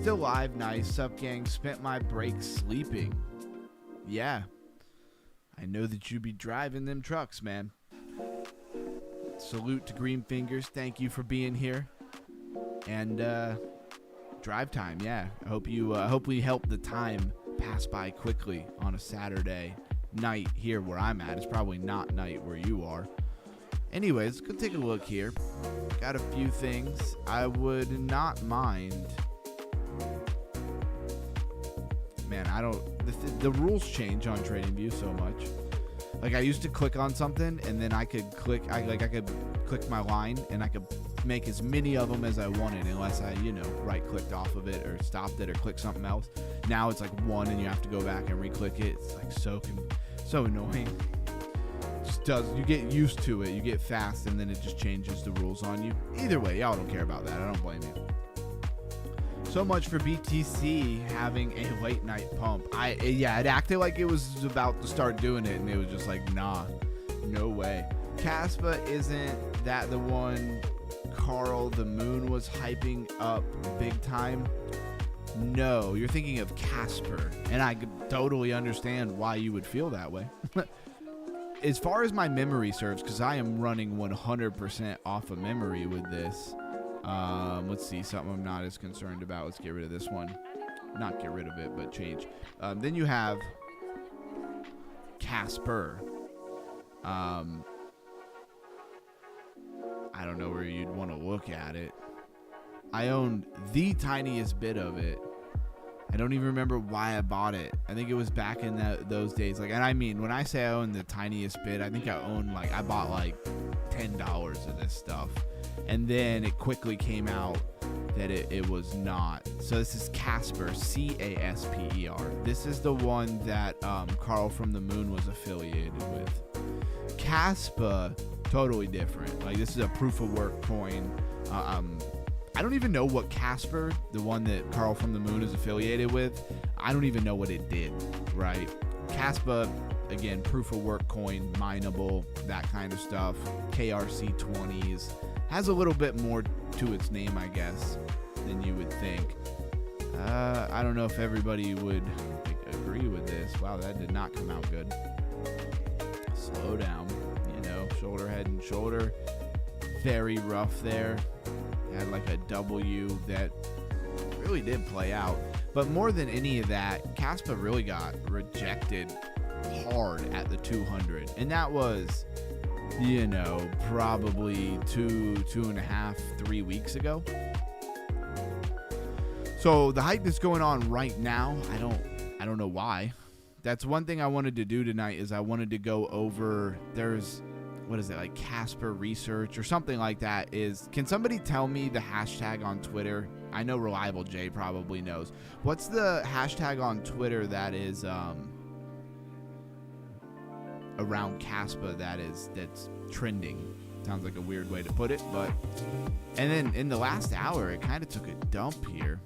live. Nice. Sup, gang. Spent my break sleeping. Yeah. I know that you be driving them trucks, man. Salute to Green Fingers. Thank you for being here. And drive time, yeah. I hope you hope we help the time pass by quickly on a Saturday night here where I'm at. It's probably not night where you are. Anyways, let's go take a look here. Got a few things. I would not mind. Man, I don't. The rules change on TradingView so much. Like I used to click on something and then I could click. I could click my line and I could make as many of them as I wanted, unless I, you know, right-clicked off of it or stopped it or clicked something else. Now it's like one and you have to go back and re-click it. It's like so annoying. Just does. You get used to it. You get fast and then it just changes the rules on you. Either way, y'all don't care about that. I don't blame you. So much for BTC having a late night pump. Yeah, it acted like it was about to start doing it, and it was just like, nah, no way. Caspa, isn't that the one Carl the Moon was hyping up big time? No, you're thinking of Casper, and I could totally understand why you would feel that way. As far as my memory serves, because I am running 100% off of memory with this. Let's see, something I'm not as concerned about. Let's get rid of this one. Not get rid of it, but change. Then you have Casper. I don't know where you'd want to look at it. I owned the tiniest bit of it. I don't even remember why I bought it. I think it was back in those days. Like, and I mean, when I say I own the tiniest bit, I think I bought like $10 of this stuff. And then it quickly came out that it was not. So this is Casper, C-A-S-P-E-R. This is the one that Carl from the Moon was affiliated with. Caspa, totally different. Like, this is a proof of work coin. I don't even know what Casper, the one that Carl from the Moon is affiliated with, I don't even know what it did, right? Caspa, again, proof of work coin, mineable, that kind of stuff. KRC20s. Has a little bit more to its name, I guess, than you would think. I don't know if everybody would agree with this. Wow, that did not come out good. Slow down, you know, shoulder, head, and shoulder. very rough there. Had like a W that really did play out. But more than any of that, Caspa really got rejected hard at the 200. And that was, probably 2.5, 3 weeks ago. So the hype that's going on right now, I don't know why. That's one thing I wanted to do tonight is I wanted to go over, there's, what is it, like Casper Research or something like that is, can somebody tell me the hashtag on Twitter? I know Reliable J probably knows. What's the hashtag on Twitter that is around Caspa that's trending? Sounds like a weird way to put it, but, and then in the last hour, it kind of took a dump here.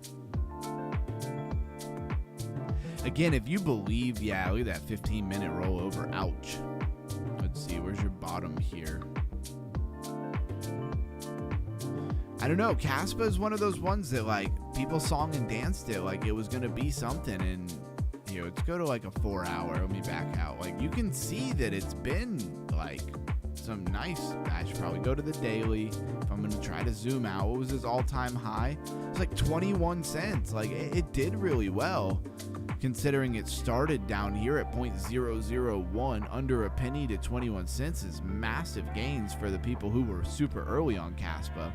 Again, if you believe, look at that 15-minute rollover. Ouch. Let's see, where's your bottom here? I don't know. Caspa is one of those ones that, like, people song and danced it like it was going to be something. And, let's go to, like, a 4-hour. Let me back out. Like, you can see that it's been, like, some nice. I should probably go to the daily. If I'm going to try to zoom out, what was his all-time high? It's like 21 cents. Like, it did really well, considering it started down here at 0.001, under a penny to 21 cents is massive gains for the people who were super early on Caspa.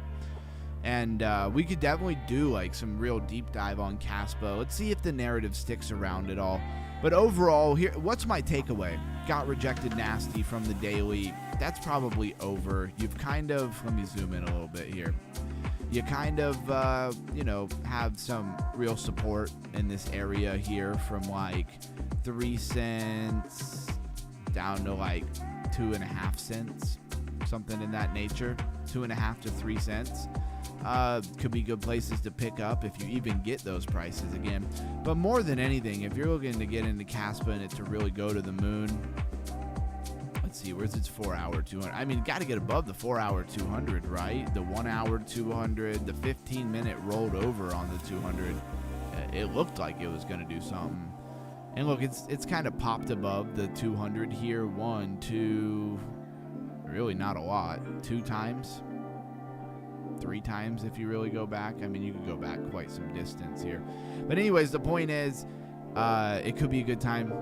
And we could definitely do like some real deep dive on Caspa. Let's see if the narrative sticks around at all. But overall, here, what's my takeaway? Got rejected nasty from the daily. That's probably over. You've kind of, let me zoom in a little bit here. You kind of, have some real support in this area here from like 3 cents down to like 2.5 cents, something in that nature, 2.5 to 3 cents. Could be good places to pick up if you even get those prices again. But more than anything, if you're looking to get into Caspa and it to really go to the moon, let's see, where's its 4-hour 200? I mean, got to get above the 4-hour 200, right? The 1-hour 200, the 15-minute rolled over on the 200. It looked like it was going to do something. And look, it's kind of popped above the 200 here. 1, 2, really not a lot. 2 times. 3 times if you really go back. I mean, you could go back quite some distance here. But anyways, the point is, it could be a good time.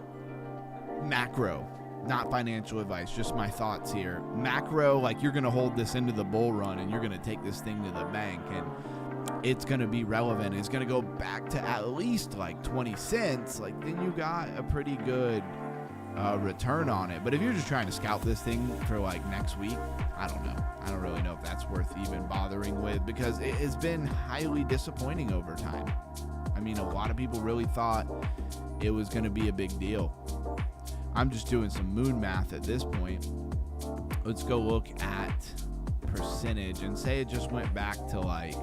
Macro, not financial advice, just my thoughts here. Macro, like you're going to hold this into the bull run and you're going to take this thing to the bank and it's going to be relevant. It's going to go back to at least like 20 cents. Like then you got a pretty good return on it. But if you're just trying to scalp this thing for like next week, I don't know. I don't really know if that's worth even bothering with because it has been highly disappointing over time. I mean, a lot of people really thought it was going to be a big deal. I'm just doing some moon math at this point. Let's go look at percentage and say it just went back to like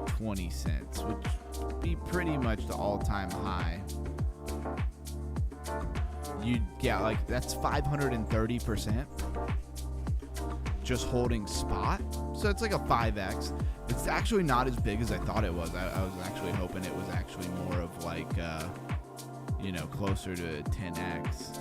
20 cents, which would be pretty much the all-time high. You'd get like, that's 530% just holding spot. So it's like a 5x. It's actually not as big as I thought it was. I was actually hoping it was actually more of like, closer to 10x.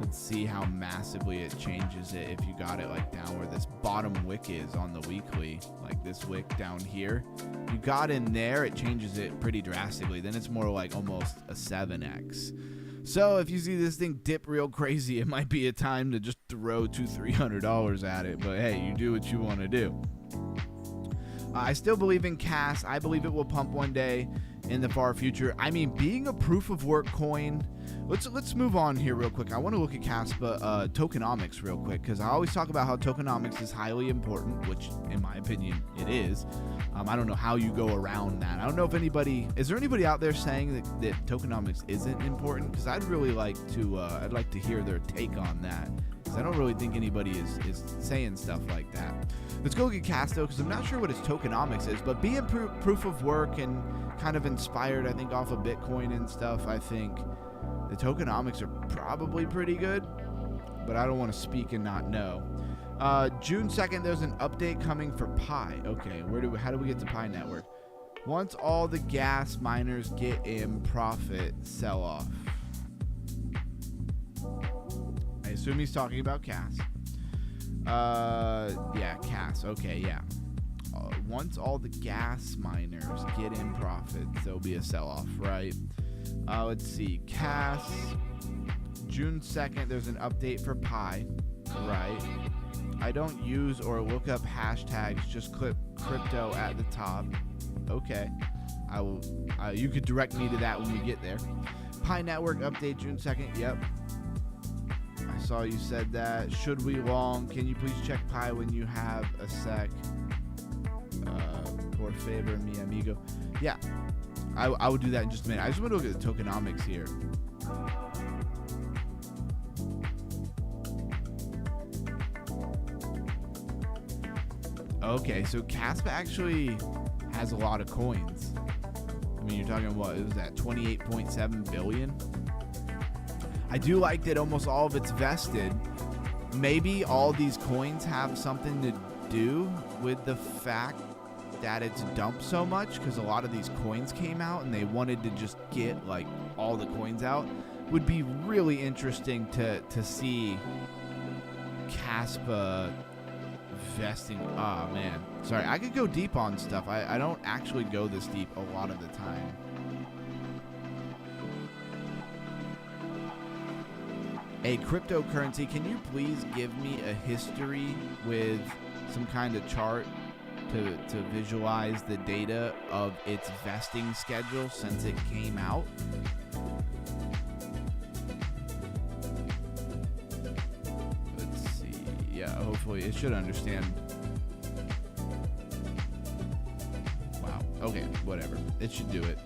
Let's see how massively it changes it if you got it like down where this bottom wick is on the weekly, like this wick down here. You got in there, it changes it pretty drastically. Then it's more like almost a 7x. So if you see this thing dip real crazy, it might be a time to just throw $200-$300 at it. But hey, you do what you want to do. I still believe in CAS. I believe it will pump one day in the far future. I mean, being a proof of work coin, let's move on here real quick. I want to look at Caspa tokenomics real quick because I always talk about how tokenomics is highly important, which in my opinion it is. I don't know how you go around that. I don't know if is there anybody out there saying that tokenomics isn't important? Because I'd really like to hear their take on that. Because I don't really think anybody is saying stuff like that. Let's go look at CAS though, because I'm not sure what its tokenomics is, but being proof of work and kind of inspired, I think, off of Bitcoin and stuff, I think the tokenomics are probably pretty good, but I don't want to speak and not know. June 2nd, there's an update coming for Pi. Okay, how do we get to Pi Network? Once all the gas miners get in profit sell-off. I assume he's talking about CAS. Yeah, CAS. Okay, yeah. Once all the gas miners get in profits, there'll be a sell-off, right? Let's see. CAS, June 2nd, there's an update for Pi, right? I don't use or look up hashtags, just click crypto at the top. Okay. I will. You could direct me to that when we get there. Pi Network update June 2nd. Yep. I saw you said that. Should we long? Can you please check Pi when you have a sec? Por favor, mi amigo. Yeah. I will do that in just a minute. I just want to look at the tokenomics here. Okay, so Caspa actually has a lot of coins. I mean, you're talking what? It was at 28.7 billion. I do like that almost all of it's vested. Maybe all these coins have something to do with the fact that it's dumped so much, because a lot of these coins came out and they wanted to just get like all the coins out. Would be really interesting to see Caspa vesting. Oh man, sorry, I could go deep on stuff. I don't actually go this deep a lot of the time. A cryptocurrency, can you please give me a history with some kind of chart to visualize the data of its vesting schedule since it came out? Let's see. Yeah, hopefully it should understand. Wow. Okay, whatever. It should do it.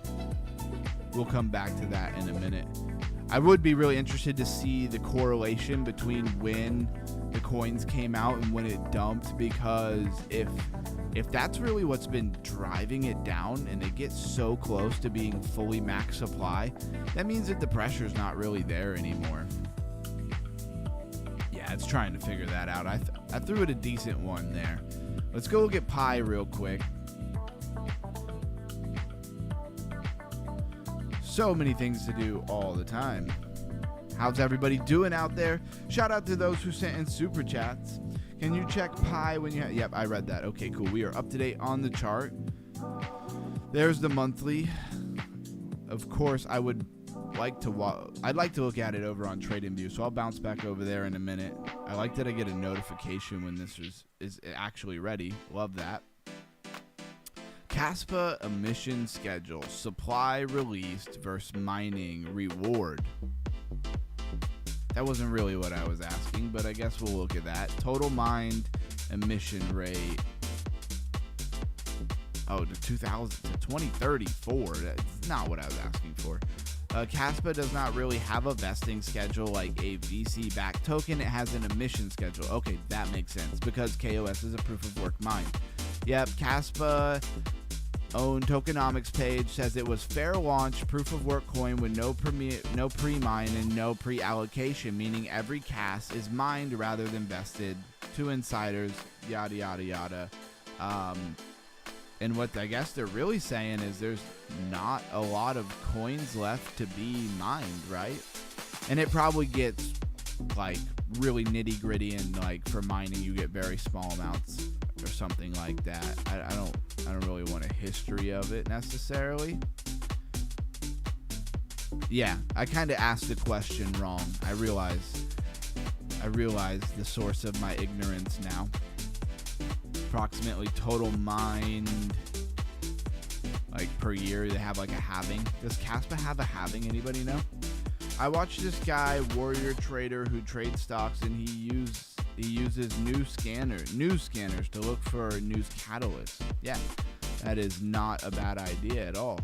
We'll come back to that in a minute. I would be really interested to see the correlation between when the coins came out and when it dumped, because if that's really what's been driving it down and it gets so close to being fully max supply, that means that the pressure's not really there anymore. Yeah, it's trying to figure that out. I threw it a decent one there. Let's go look at Pi real quick. So many things to do all the time. How's everybody doing out there? Shout out to those who sent in super chats. Can you check Pi when you yep, I read that. Okay, cool. We are up to date on the chart. There's the monthly. Of course, I'd like to look at it over on TradingView, so I'll bounce back over there in a minute. I like that I get a notification when this is actually ready. Love that. Caspa emission schedule, supply released versus mining reward. That wasn't really what I was asking, but I guess we'll look at that. Total mined emission rate. Oh, to 2034. That's not what I was asking for. Caspa does not really have a vesting schedule like a VC-backed token. It has an emission schedule. Okay, that makes sense because KOS is a proof of work mine. Yep, Caspa own tokenomics page says it was fair launch proof of work coin with no pre-mine and no pre-allocation, meaning every CAS is mined rather than vested to insiders, yada yada yada. And what I guess they're really saying is there's not a lot of coins left to be mined, right? And it probably gets like really nitty gritty, and like for mining you get very small amounts or something like that. I don't really want a history of it necessarily. Yeah, I kind of asked the question wrong. I realize the source of my ignorance now. Approximately total mined like per year, they have like a halving. Does Caspa have a halving? Anybody know? I watched this guy, Warrior Trader, who trades stocks, and he uses news scanners to look for news catalysts. Yeah, that is not a bad idea at all.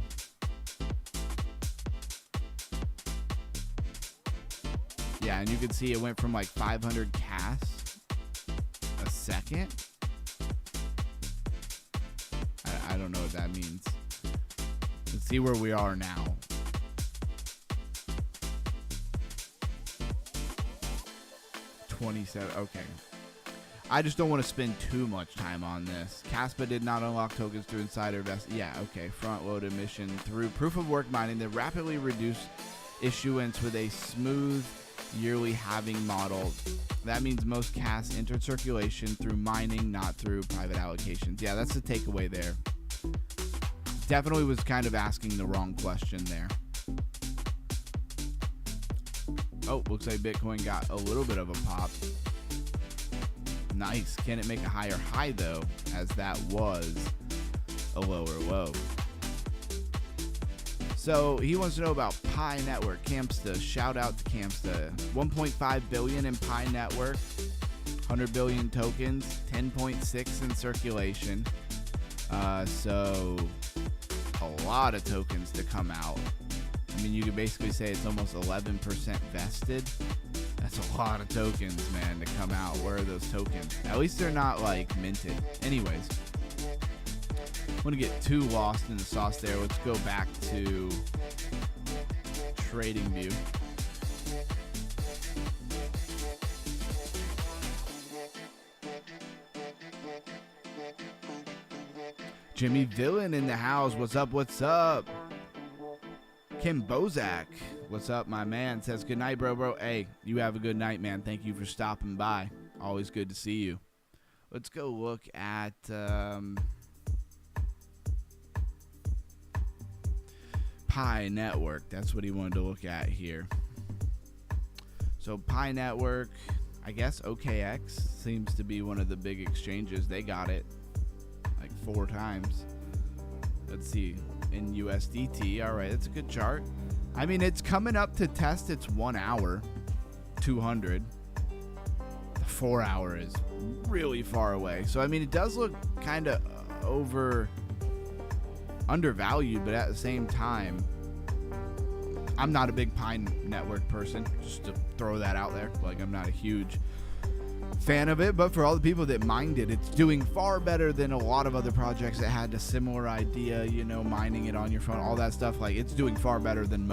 Yeah, and you can see it went from like 500 CAS a second. I don't know what that means. Let's see where we are now. Okay. I just don't want to spend too much time on this. Caspa did not unlock tokens through insider invest. Yeah, okay. Front load emission through proof of work mining that rapidly reduced issuance with a smooth yearly halving model. That means most cash entered circulation through mining, not through private allocations. Yeah, that's the takeaway there. Definitely was kind of asking the wrong question there. Oh, looks like Bitcoin got a little bit of a pop. Nice. Can it make a higher high, though, as that was a lower low? So he wants to know about Pi Network. Campsta, shout out to Campsta. 1.5 billion in Pi Network, 100 billion tokens, 10.6 in circulation. So a lot of tokens to come out. I mean, you could basically say it's almost 11% vested. That's a lot of tokens, man, to come out. Where are those tokens? At least they're not like minted. Anyways, I want to get too lost in the sauce there. Let's go back to trading view. Jimmy Villain in the house. What's up? What's up? Kim Bozak. What's up, my man? Says good night, bro. Hey, you have a good night, man. Thank you for stopping by. Always good to see you. Let's go look at Pi Network. That's what he wanted to look at here. So Pi Network, I guess OKX seems to be one of the big exchanges. They got it like 4 times. Let's see. In USDT. All right, that's a good chart. I mean, it's coming up to test its 1 hour, 200. The 4 hour is really far away. So, I mean, it does look kind of undervalued, but at the same time, I'm not a big Pi Network person, just to throw that out there. Like, I'm not a huge fan of it, but for all the people that mined it, it's doing far better than a lot of other projects that had a similar idea, you know, mining it on your phone, all that stuff. Like, it's doing far better than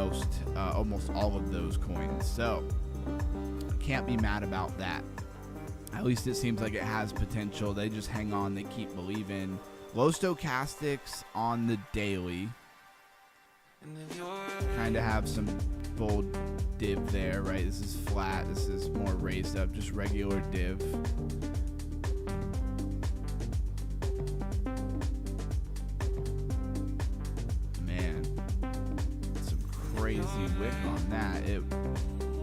almost all of those coins. So can't be mad about that. At least it seems like it has potential. They just hang on, they keep believing. Low stochastics on the daily. Kind of have some bold div there, right? This is flat, this is more raised up, just regular div. Man, some crazy wick on that.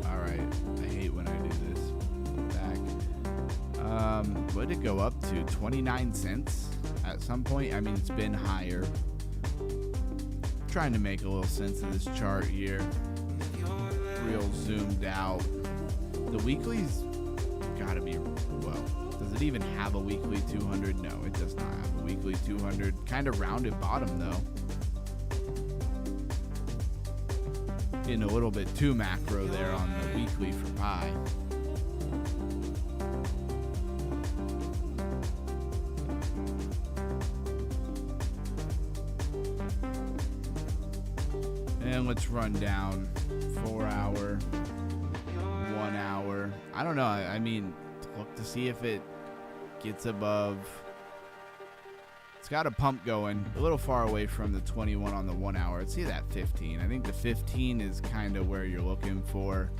Alright, I hate when I do this. Back. What did it go up to? 29 cents at some point? I mean, it's been higher. Trying to make a little sense of this chart here. Real zoomed out. The weekly's gotta be, well, does it even have a weekly 200? No, it does not have a weekly 200. Kind of rounded bottom though. Getting a little bit too macro there on the weekly for Pi. And let's run down 4 hour, 1 hour. I don't know. I mean, look to see if it gets above. It's got a pump going a little far away from the 21 on the 1 hour. Let's see that 15. I think the 15 is kind of where you're looking for.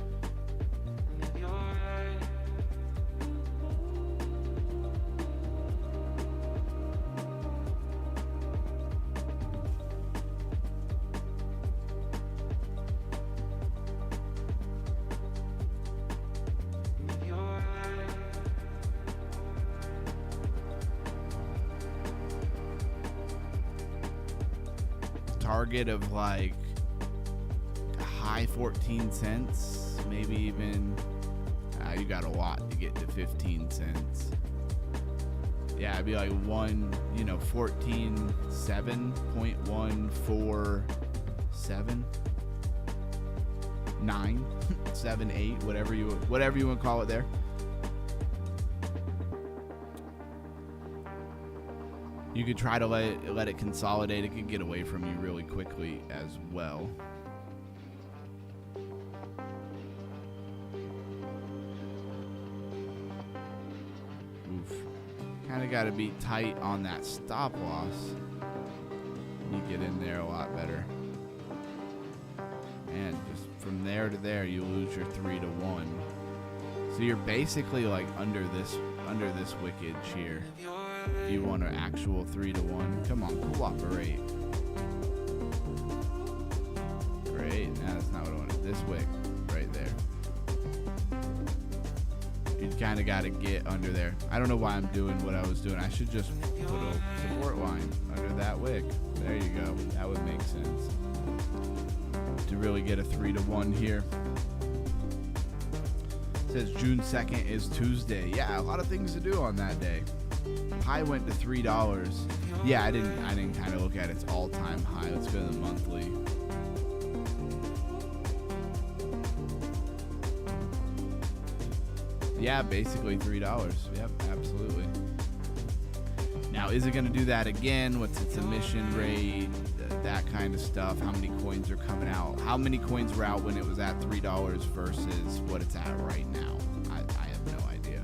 Target of like high 14 cents, maybe even you got a lot to get to 15 cents. Yeah, it'd be like 14.7.147 9 7 8 whatever you want to call it there. You could try to let it consolidate. It could get away from you really quickly as well. Oof. Kind of got to be tight on that stop loss. You get in there a lot better. And just from there to there, you lose your 3 to 1. So you're basically like under this wickage here. If you want an actual 3-to-1, come on, cooperate. Great. No, that's not what I wanted. This wick right there. You kind of got to get under there. I don't know why I'm doing what I was doing. I should just put a support line under that wick. There you go. That would make sense. To really get a 3-to-1 here. It says June 2nd is Tuesday. Yeah, a lot of things to do on that day. High went to $3. Yeah, I didn't kind of look at its all-time high. Let's go to the monthly. Yeah, basically $3. Yep, absolutely. Now, is it going to do that again? What's its emission rate? That kind of stuff. How many coins are coming out? How many coins were out when it was at $3 versus what it's at right now? I have no idea.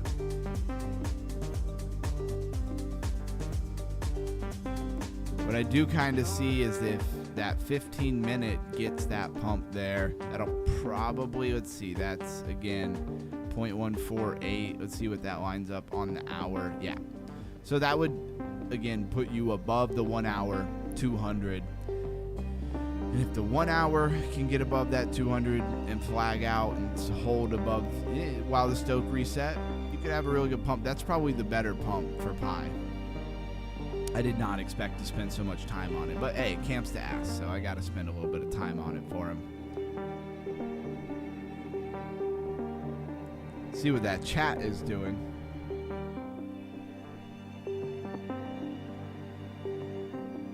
What I do kind of see is if that 15-minute gets that pump there, that'll probably, let's see, that's again 0.148. Let's see what that lines up on the hour. Yeah. So that would, again, put you above the 1 hour 200. And if the 1 hour can get above that 200 and flag out and hold above while the stoke reset, you could have a really good pump. That's probably the better pump for Pi. I did not expect to spend so much time on it, but hey, camp's to ask, so I got to spend a little bit of time on it for him. See what that chat is doing.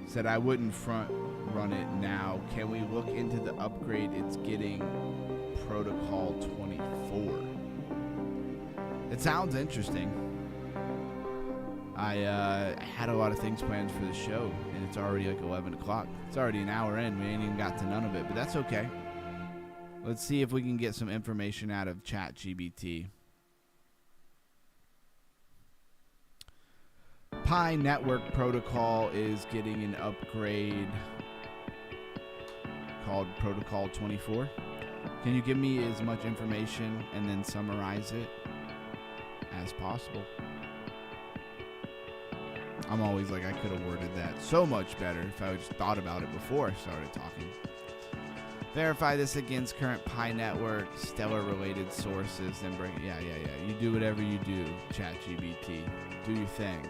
Said I wouldn't front run it now. Can we look into the upgrade it's getting? Protocol 24. It sounds interesting. I had a lot of things planned for the show, and it's already like 11 o'clock. It's already an hour in. We ain't even got to none of it, but that's okay. Let's see if we can get some information out of ChatGPT. Pi Network Protocol is getting an upgrade called Protocol 24. Can you give me as much information and then summarize it as possible? I'm always like, I could have worded that so much better if I just thought about it before I started talking. Verify this against current Pi Network, Stellar-related sources, then bring... Yeah. You do whatever you do, ChatGPT. Do your thing.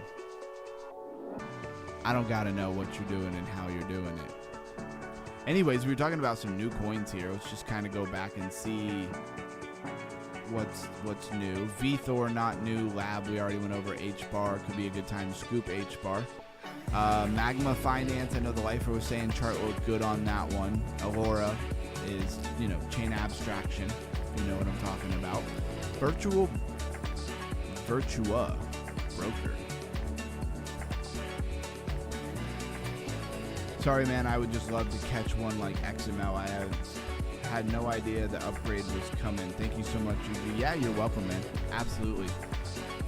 I don't gotta know what you're doing and how you're doing it. Anyways, we were talking about some new coins here. Let's just kind of go back and see what's new. VThor, not new. Lab, we already went over. H-bar, could be a good time to scoop H-bar. Magma Finance, I know the lifer was saying chart looked good on that one. Aurora is, chain abstraction. You know what I'm talking about. Virtua Broker. Sorry, man, I would just love to catch one like XML. I had no idea the upgrade was coming. Thank you so much, Yuji. Yeah, you're welcome, man. Absolutely.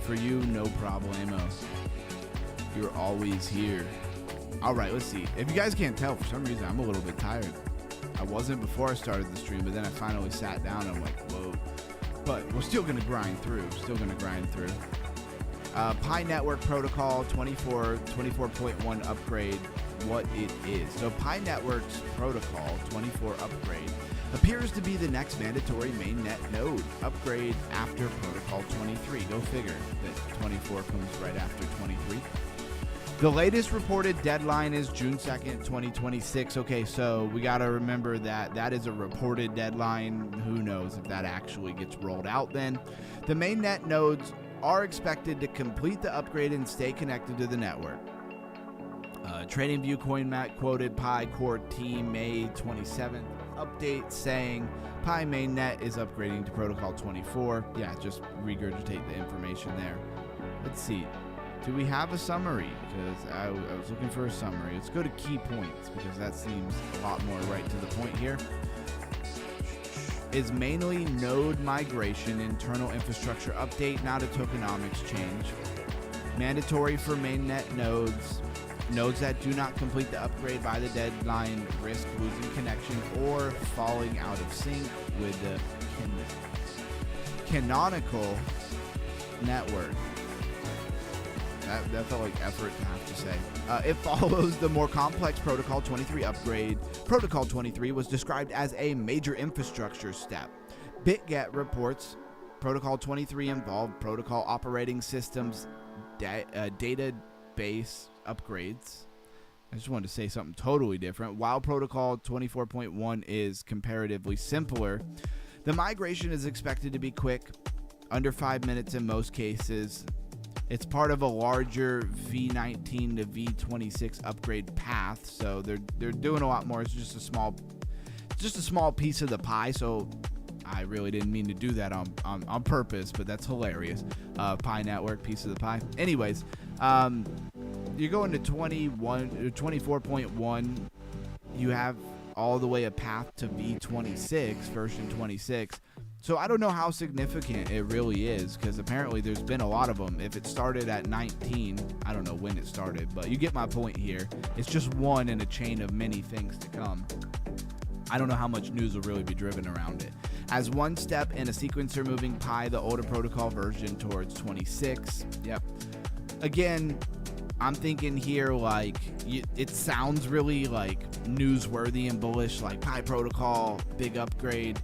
For you, no problemo. You're always here. All right, let's see. If you guys can't tell, for some reason, I'm a little bit tired. I wasn't before I started the stream, but then I finally sat down and I'm like, whoa. But we're still going to grind through. Pi Network Protocol 24.1 upgrade. What it is. So Pi Network's Protocol 24 upgrade appears to be the next mandatory mainnet node upgrade after Protocol 23. Go figure that 24 comes right after 23. The latest reported deadline is June 2nd, 2026. Okay, so we got to remember that is a reported deadline. Who knows if that actually gets rolled out then. The mainnet nodes are expected to complete the upgrade and stay connected to the network. TradingView CoinMat quoted Pi Core Team May 27th update saying Pi mainnet is upgrading to Protocol 24. Yeah, just regurgitate the information there. Let's see. Do we have a summary? Because I was looking for a summary. Let's go to key points because that seems a lot more right to the point here. Is mainly node migration, internal infrastructure update, not a tokenomics change. Mandatory for mainnet nodes. Nodes that do not complete the upgrade by the deadline risk losing connection or falling out of sync with the canonical network. That felt like effort to have to say. It follows the more complex Protocol 23 upgrade. Protocol 23 was described as a major infrastructure step. BitGet reports Protocol 23 involved protocol operating systems, database upgrades. I just wanted to say something totally different. While Protocol 24.1 is comparatively simpler, the migration is expected to be quick, under 5 minutes in most cases. It's part of a larger V19 to V26 upgrade path, so they're doing a lot more. It's just a small piece of the pie. So I really didn't mean to do that on purpose, but that's hilarious. Pi network, piece of the pie. Anyways, you're going to 24.1. You have all the way a path to V26, version 26. So I don't know how significant it really is, because apparently there's been a lot of them. If it started at 19, I don't know when it started, but you get my point here. It's just one in a chain of many things to come. I don't know how much news will really be driven around it. As one step in a sequencer moving Pi, the older protocol version, towards 26. Yep. Again, I'm thinking here, like, it sounds really like newsworthy and bullish, like Pi protocol, big upgrade.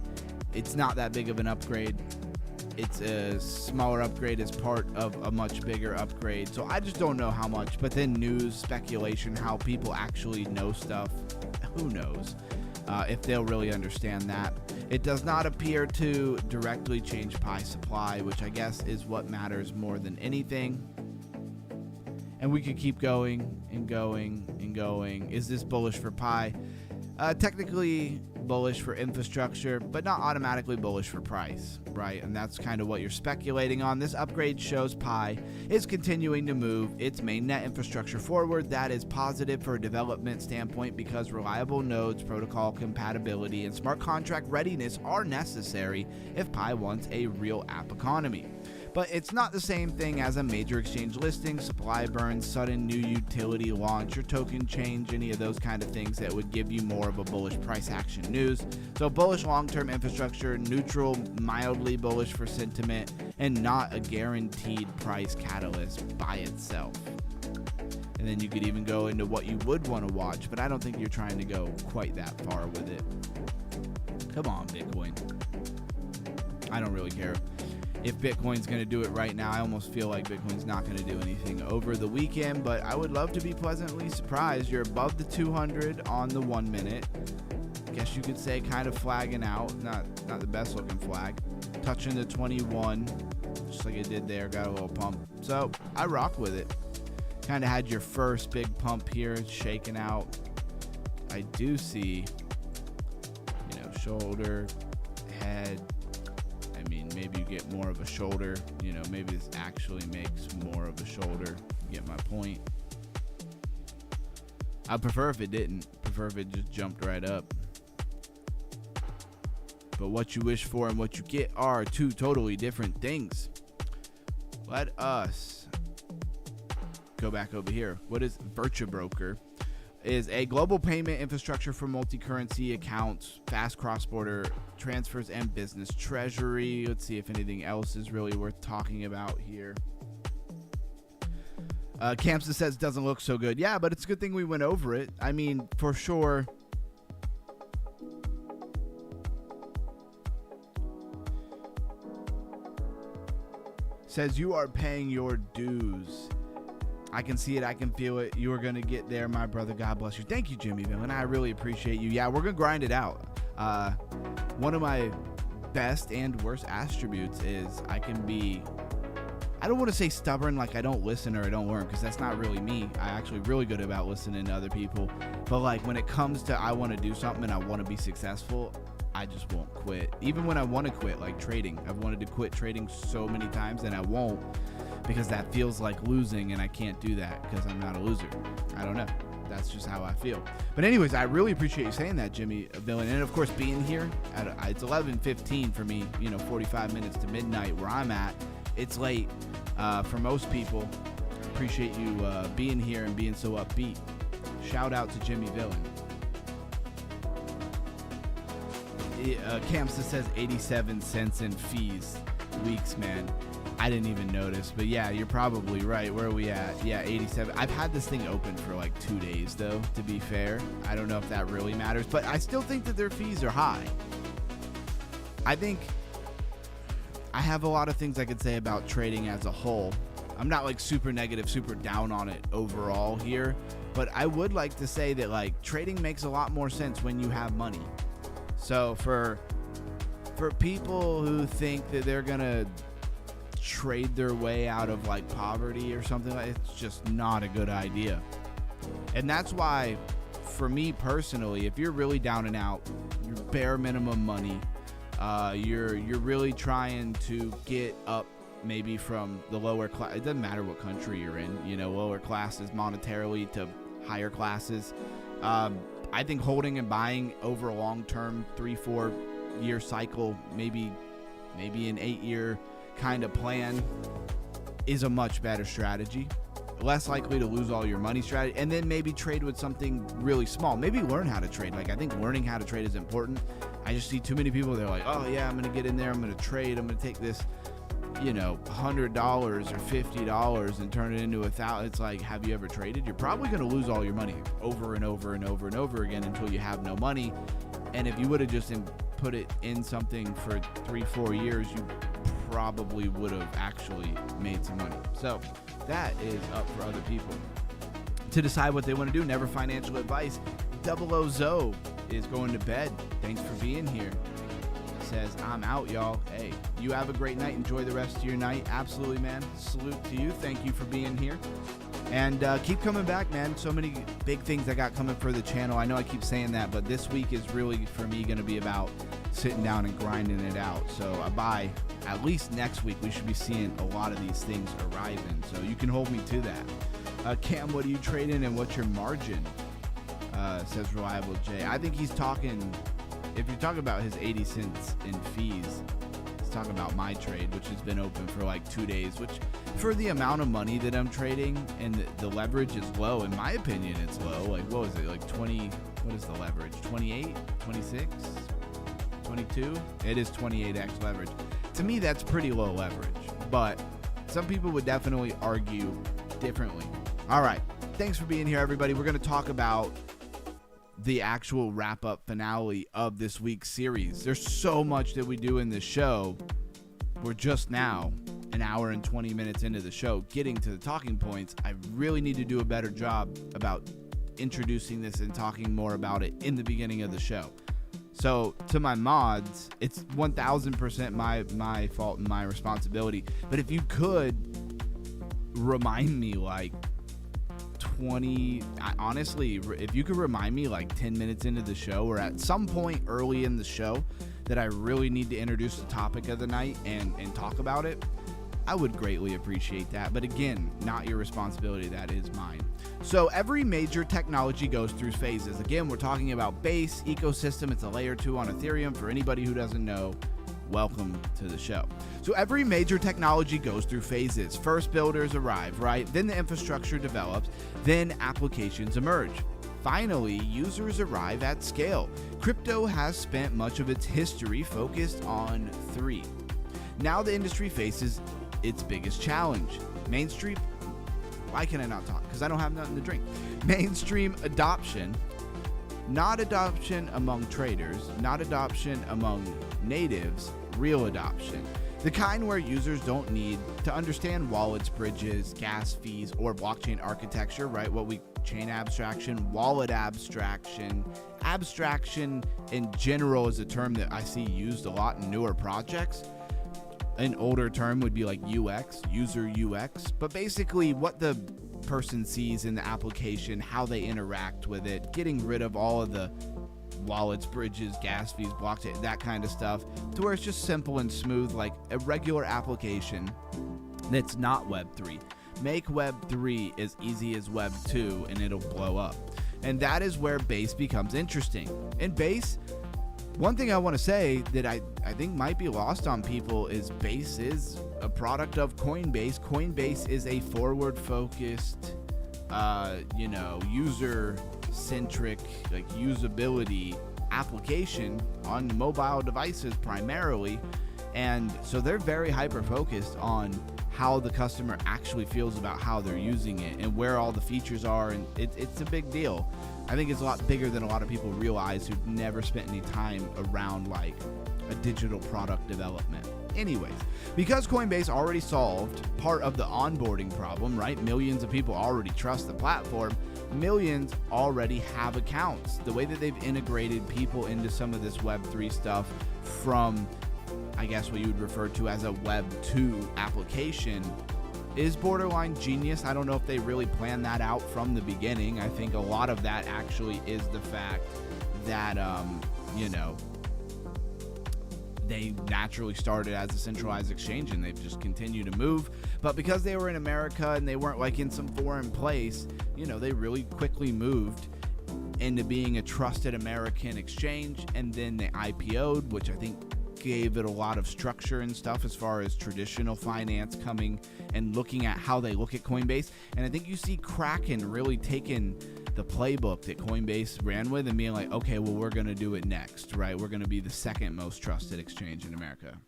It's not that big of an upgrade. It's a smaller upgrade as part of a much bigger upgrade. So I just don't know how much. But then news, speculation, how people actually know stuff. Who knows if they'll really understand that. It does not appear to directly change Pi supply, which I guess is what matters more than anything. And we could keep going and going and going. Is this bullish for Pi? Technically bullish for infrastructure, but not automatically bullish for price, right? And that's kind of what you're speculating on. This upgrade shows Pi is continuing to move its mainnet infrastructure forward. That is positive for a development standpoint, because reliable nodes, protocol compatibility, and smart contract readiness are necessary if Pi wants a real app economy. But it's not the same thing as a major exchange listing, supply burn, sudden new utility launch, or token change, any of those kind of things that would give you more of a bullish price action news. So bullish long-term infrastructure, neutral, mildly bullish for sentiment, and not a guaranteed price catalyst by itself. And then you could even go into what you would want to watch, but I don't think you're trying to go quite that far with it. Come on, Bitcoin. I don't really care. If Bitcoin's going to do it right now, I almost feel like Bitcoin's not going to do anything over the weekend, but I would love to be pleasantly surprised. You're above the 200 on the 1 minute. Guess you could say kind of flagging out. Not the best looking flag. Touching the 21, just like it did there. Got a little pump. So I rock with it. Kind of had your first big pump here. It's shaking out. I do see, shoulder, head. I mean, maybe you get more of a shoulder, maybe this actually makes more of a shoulder. You get my point. I prefer if it didn't. Prefer if it just jumped right up. But what you wish for and what you get are two totally different things. Let us go back over here. What is Virtua Broker? Is a global payment infrastructure for multi-currency accounts, fast cross-border transfers, and business treasury. Let's see if anything else is really worth talking about here. Campsa says doesn't look so good. Yeah, but it's a good thing we went over it. I mean, for sure. Says you are paying your dues. I can see it. I can feel it. You are going to get there, my brother. God bless you. Thank you, Jimmy Villain. I really appreciate you. Yeah, we're going to grind it out. One of my best and worst attributes is I can be, I don't want to say stubborn, like I don't listen or I don't learn, because that's not really me. I'm actually really good about listening to other people. But like when it comes to I want to do something and I want to be successful, I just won't quit. Even when I want to quit, like trading. I've wanted to quit trading so many times and I won't, because that feels like losing, and I can't do that because I'm not a loser. I don't know. That's just how I feel. But anyways, I really appreciate you saying that, Jimmy Villain. And of course, being here, it's 11:15 for me, 45 minutes to midnight where I'm at. It's late for most people. Appreciate you being here and being so upbeat. Shout out to Jimmy Villain. Campsa says 87 cents in fees. weeks, man. I didn't even notice. But yeah, you're probably right. Where are we at? Yeah, 87. I've had this thing open for like 2 days, though, to be fair. I don't know if that really matters, but I still think that their fees are high. I think I have a lot of things I could say about trading as a whole. I'm not like super negative, super down on it overall here, but I would like to say that like trading makes a lot more sense when you have money. So for people who think that they're gonna trade their way out of like poverty or something, like it's just not a good idea. And that's why for me personally, if you're really down and out, you're bare minimum money, you're really trying to get up maybe from the lower class, it doesn't matter what country you're in, you know, lower classes monetarily to higher classes. I think holding and buying over a long-term 3-4 year cycle, maybe an 8-year kind of plan is a much better strategy. Less likely to lose all your money strategy, and then maybe trade with something really small. Maybe learn how to trade. Like, I think learning how to trade is important. I just see too many people, they're like, oh yeah, I'm going to get in there, I'm going to trade, I'm going to take this, you know, $100 or $50 and turn it into $1,000. It's like, have you ever traded? You're probably going to lose all your money over and over and over and over again until you have no money. And if you would have just put it in something for 3-4 years, you probably would have actually made some money. So that is up for other people to decide what they want to do. Never financial advice. 00 Zoe is going to bed. Thanks for being here. Says, I'm out, y'all. Hey, you have a great night. Enjoy the rest of your night. Absolutely, man. Salute to you. Thank you for being here. And keep coming back, man. So many big things I got coming for the channel. I know I keep saying that, but this week is really, for me, going to be about sitting down and grinding it out. So by at least next week, we should be seeing a lot of these things arriving. So you can hold me to that. Cam, what are you trading and what's your margin? Says Reliable J. I think he's talking, if you're talking about his 80 cents in fees, he's talking about my trade, which has been open for like 2 days, which for the amount of money that I'm trading and the leverage is low. In my opinion, it's low. Like, what was it? Like 20, what is the leverage? 28, 26, 22? It is 28x leverage. To me, that's pretty low leverage, but some people would definitely argue differently. All right. Thanks for being here, everybody. We're going to talk about the actual wrap-up finale of this week's series. There's so much that we do in this show. We're just now an hour and 20 minutes into the show getting to the talking points. I really need to do a better job about introducing this and talking more about it in the beginning of the show. So to my mods, it's 1000% my fault and my responsibility. But if you could remind me like 20, honestly, if you could remind me like 10 minutes into the show or at some point early in the show that I really need to introduce the topic of the night and talk about it, I would greatly appreciate that. But again, not your responsibility, that is mine. So every major technology goes through phases. Again, we're talking about Base ecosystem. It's a layer 2 on Ethereum. For anybody who doesn't know, welcome to the show. So every major technology goes through phases. First, builders arrive, right? Then the infrastructure develops. Then applications emerge. Finally, users arrive at scale. Crypto has spent much of its history focused on 3. Now the industry faces its biggest challenge. Mainstream, why can I not talk? Because I don't have nothing to drink. Mainstream adoption, not adoption among traders, not adoption among natives, real adoption. The kind where users don't need to understand wallets, bridges, gas fees, or blockchain architecture, right? What we chain abstraction, wallet abstraction. Abstraction in general is a term that I see used a lot in newer projects. An older term would be like UX, user UX, but basically what the person sees in the application, how they interact with it, getting rid of all of the wallets, bridges, gas fees, blockchain, that kind of stuff, to where it's just simple and smooth, like a regular application that's not Web3. Make Web3 as easy as Web2 and it'll blow up. And that is where Base becomes interesting. In Base, one thing I want to say that I think might be lost on people is Base is a product of Coinbase. Coinbase is a forward-focused, user-centric, like usability application on mobile devices primarily. And so they're very hyper focused on how the customer actually feels about how they're using it and where all the features are. And it's a big deal. I think it's a lot bigger than a lot of people realize who've never spent any time around like a digital product development. Anyways, because Coinbase already solved part of the onboarding problem, right? Millions of people already trust the platform. Millions already have accounts. The way that they've integrated people into some of this Web3 stuff from, I guess what you would refer to as a Web 2 application is borderline genius. I don't know if they really planned that out from the beginning. I think a lot of that actually is the fact that, they naturally started as a centralized exchange and they've just continued to move. But because they were in America and they weren't like in some foreign place, they really quickly moved into being a trusted American exchange. And then they IPO'd, which I think gave it a lot of structure and stuff as far as traditional finance coming and looking at how they look at Coinbase. And I think you see Kraken really taking the playbook that Coinbase ran with and being like, okay, well, we're going to do it next, right? We're going to be the second most trusted exchange in America.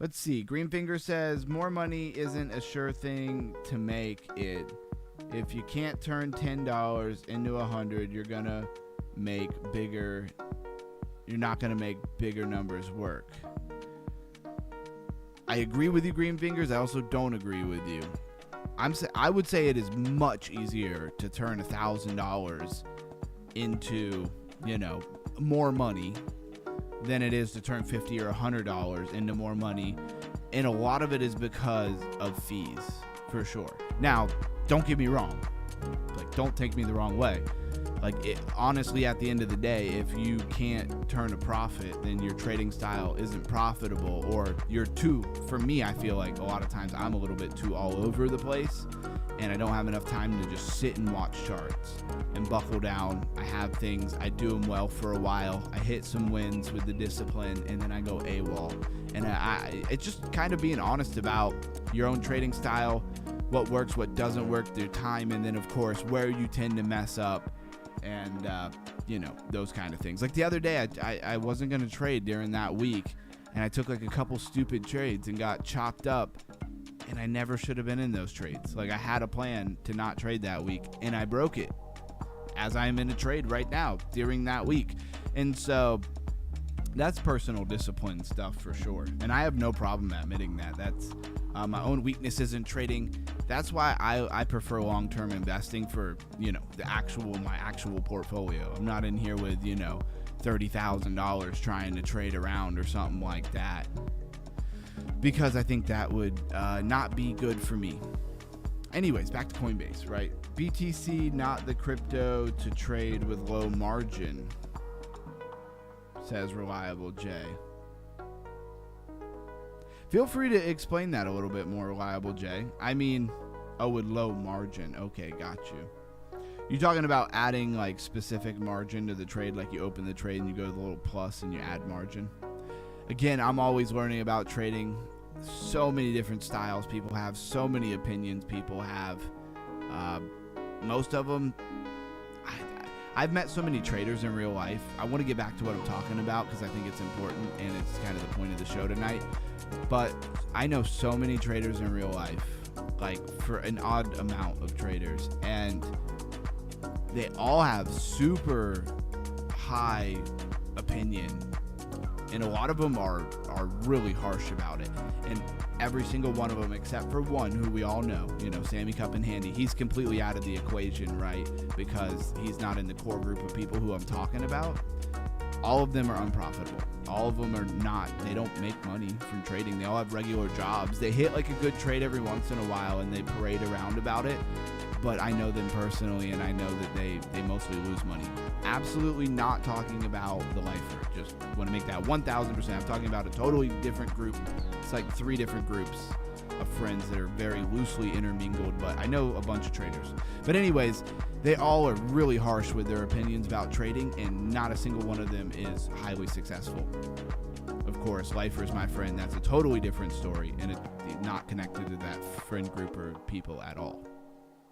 Let's see. Greenfinger says, more money isn't a sure thing to make it. If you can't turn $10 into 100, you're going to make bigger. You're not going to make bigger numbers work. I agree with you, Greenfingers. I also don't agree with you. I would say it is much easier to turn $1,000 into, more money than it is to turn $50 or $100 into more money. And a lot of it is because of fees, for sure. Now, don't get me wrong. Don't take me the wrong way. Honestly, at the end of the day, if you can't turn a profit, then your trading style isn't profitable, or you're too, for me, I feel like a lot of times I'm a little bit too all over the place and I don't have enough time to just sit and watch charts and buckle down. I have things, I do them well for a while, I hit some wins with the discipline, and then I go AWOL. And it's just kind of being honest about your own trading style, what works, what doesn't work, through time, and then of course where you tend to mess up. And, those kind of things. Like the other day, I wasn't going to trade during that week, and I took a couple stupid trades and got chopped up, and I never should have been in those trades. I had a plan to not trade that week, and I broke it as I'm in a trade right now during that week. And so that's personal discipline stuff for sure. And I have no problem admitting that. That's my own weaknesses in trading. That's why I prefer long-term investing for, my actual portfolio. I'm not in here with, $30,000 trying to trade around or something like that, because I think that would not be good for me. Anyways, back to Coinbase, right? BTC, not the crypto to trade with low margin, says Reliable J. Feel free to explain that a little bit more, Reliable J. With low margin. Okay, got you. You're talking about adding specific margin to the trade, you open the trade and you go to the little plus and you add margin. Again, I'm always learning about trading. So many different styles people have, so many opinions people have. Most of them, I've met so many traders in real life. I want to get back to what I'm talking about because I think it's important and it's kind of the point of the show tonight. But I know so many traders in real life, for an odd amount of traders, and they all have super high opinion, and a lot of them are really harsh about it. And every single one of them, except for one who we all know, Sammy Cup and Handy, he's completely out of the equation, right? Because he's not in the core group of people who I'm talking about. All of them are unprofitable. All of them are not. They don't make money from trading. They all have regular jobs. They hit a good trade every once in a while and they parade around about it. But I know them personally, and I know that they mostly lose money. Absolutely not talking about the lifer. Just want to make that 1,000%. I'm talking about a totally different group. It's 3 different groups of friends that are very loosely intermingled, but I know a bunch of traders. But anyways, they all are really harsh with their opinions about trading, and not a single one of them is highly successful. Of course, lifer is my friend. That's a totally different story, and it's not connected to that friend group or people at all.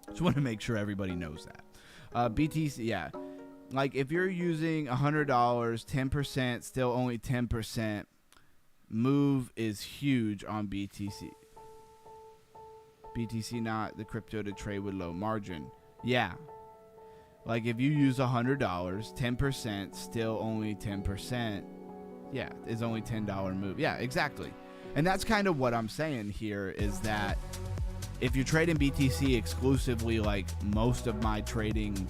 Just want to make sure everybody knows that. BTC, yeah. If you're using $100, 10%, still only 10%. move is huge on BTC. BTC not the crypto to trade with low margin. Yeah. Like if you use $100, 10%, still only 10%. Yeah, is only $10 move. Yeah, exactly. And that's kind of what I'm saying here is that if you're trading BTC exclusively, like most of my trading,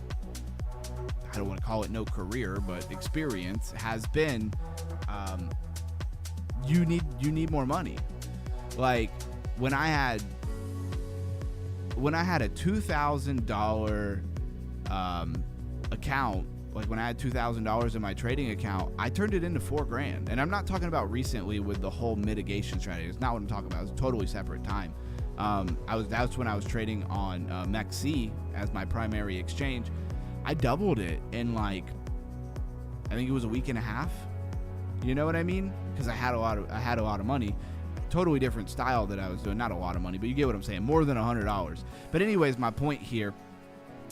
I don't want to call it no career, but experience has been, you need more money. Like when I had a $2,000 account, like when I had $2,000 in my trading account, I turned it into $4,000. And I'm not talking about recently with the whole mitigation strategy. It's not what I'm talking about. It's a totally separate time. That's when I was trading on MEXC as my primary exchange. I doubled it in like, I think it was a week and a half. You know what I mean? Because I had a lot of money. Totally different style that I was doing. Not a lot of money, but you get what I'm saying. More than $100. But anyways, my point here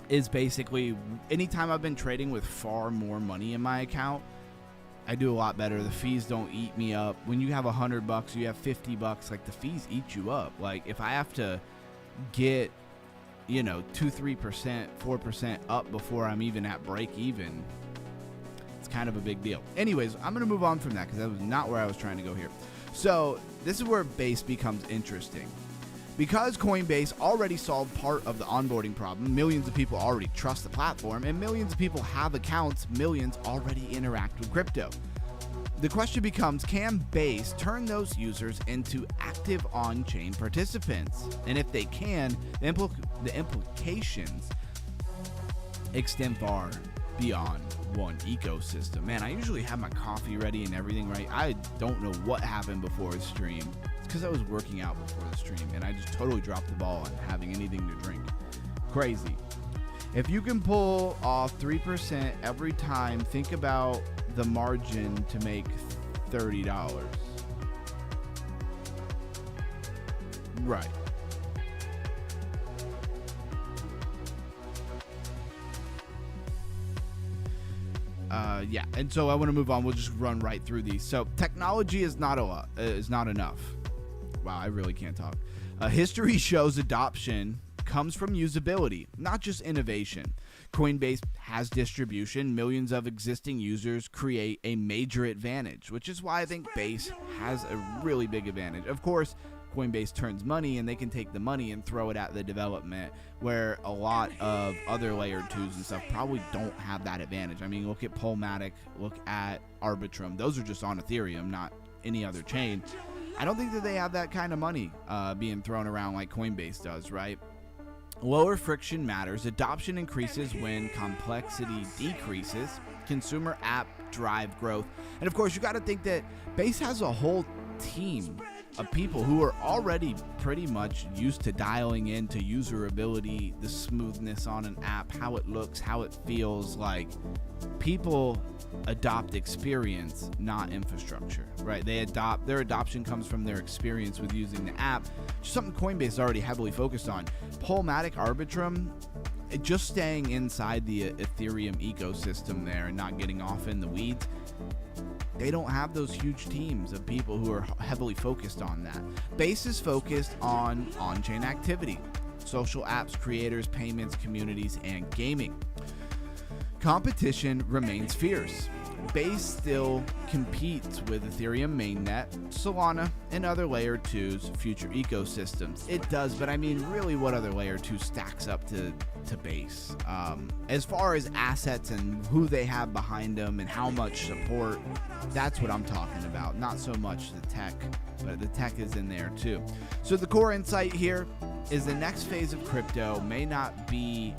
is basically anytime I've been trading with far more money in my account, I do a lot better. The fees don't eat me up. When you have $100, you have $50, like the fees eat you up. Like if I have to get, 2-3%, 4% up before I'm even at break even, it's kind of a big deal. Anyways, I'm going to move on from that because that was not where I was trying to go here. So this is where Base becomes interesting. Because Coinbase already solved part of the onboarding problem, millions of people already trust the platform, and millions of people have accounts, millions already interact with crypto. The question becomes, can Base turn those users into active on-chain participants? And if they can, the implications extend far beyond one ecosystem. Man, I usually have my coffee ready and everything, right? I don't know what happened before the stream. It's because I was working out before the stream and I just totally dropped the ball on having anything to drink. Crazy. If you can pull off 3% every time, think about the margin to make $30. Right. Yeah, and so I want to move on. We'll just run right through these. So technology is not enough. Wow, I really can't talk. History shows adoption comes from usability, not just innovation. Coinbase has distribution. Millions of existing users create a major advantage, which is why I think Base has a really big advantage. Of course, Coinbase turns money and they can take the money and throw it at the development, where a lot of other layer 2s and stuff probably don't have that advantage. I mean, look at Polmatic, look at Arbitrum. Those are just on Ethereum, not any other chain. I don't think that they have that kind of money being thrown around like Coinbase does, right? Lower friction matters. Adoption increases when complexity decreases. Consumer app drive growth. And of course, you got to think that Base has a whole team of people who are already pretty much used to dialing into userability, the smoothness on an app, how it looks, how it feels. Like, people adopt experience, not infrastructure, right? Their adoption comes from their experience with using the app, which is something Coinbase is already heavily focused on. Polmatic, Arbitrum, just staying inside the Ethereum ecosystem there and not getting off in the weeds. They don't have those huge teams of people who are heavily focused on that. Base is focused on on-chain activity, social apps, creators, payments, communities, and gaming. Competition remains fierce. Base still competes with Ethereum mainnet, Solana, and other layer 2's future ecosystems. It does, but I mean, really, what other layer 2 stacks up to Base? As far as assets and who they have behind them and how much support, that's what I'm talking about. Not so much the tech, but the tech is in there too. So the core insight here is the next phase of crypto may not be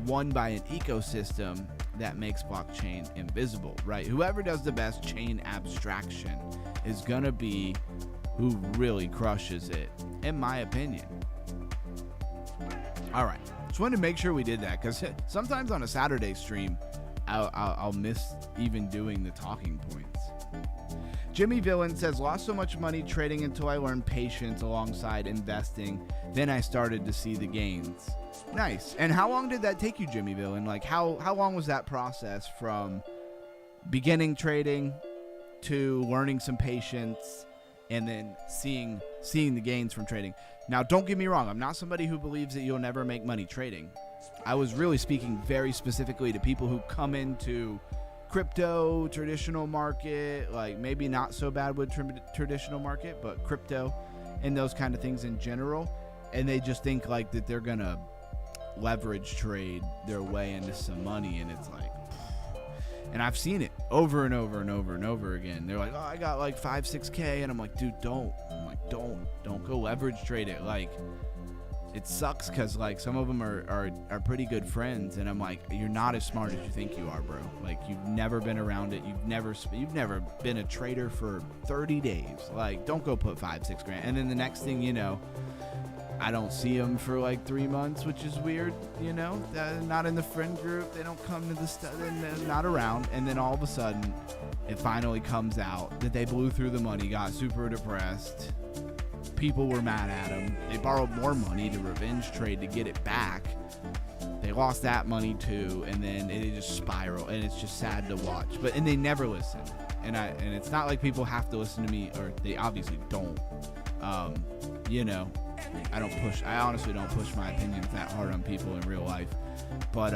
won by an ecosystem that makes blockchain invisible, right? Whoever does the best chain abstraction is gonna be who really crushes it, in my opinion. All right, just wanted to make sure we did that, because sometimes on a Saturday stream, I'll miss even doing the talking points. Jimmy Villain says, lost so much money trading until I learned patience alongside investing. Then I started to see the gains. Nice. And how long did that take you, Jimmy Villain? Like, how long was that process from beginning trading to learning some patience and then seeing the gains from trading. Now, don't get me wrong. I'm not somebody who believes that you'll never make money trading. I was really speaking very specifically to people who come into crypto, traditional market, like maybe not so bad with traditional market, but crypto and those kind of things in general. And they just think like that they're going to leverage trade their way into some money. And it's like, and I've seen it over and over and over and over again. They're like, oh, I got like 5-6K. And I'm like, dude, don't go leverage trade it. Like, it sucks because like some of them are pretty good friends, and I'm like, you're not as smart as you think you are, bro. Like, you've never been around it. You've never been a trader for 30 days. Like, don't go put 5-6 grand. And then the next thing you know, I don't see them for like 3 months, which is weird. You know, not in the friend group. They don't come to the stuff. They're not around. And then all of a sudden, it finally comes out that they blew through the money, got super depressed. People were mad at them. They borrowed more money to revenge trade to get it back. They lost that money too, and then it just spiraled, and it's just sad to watch. And they never listen. And it's not like people have to listen to me, or they obviously don't. You know, I honestly don't push my opinions that hard on people in real life. But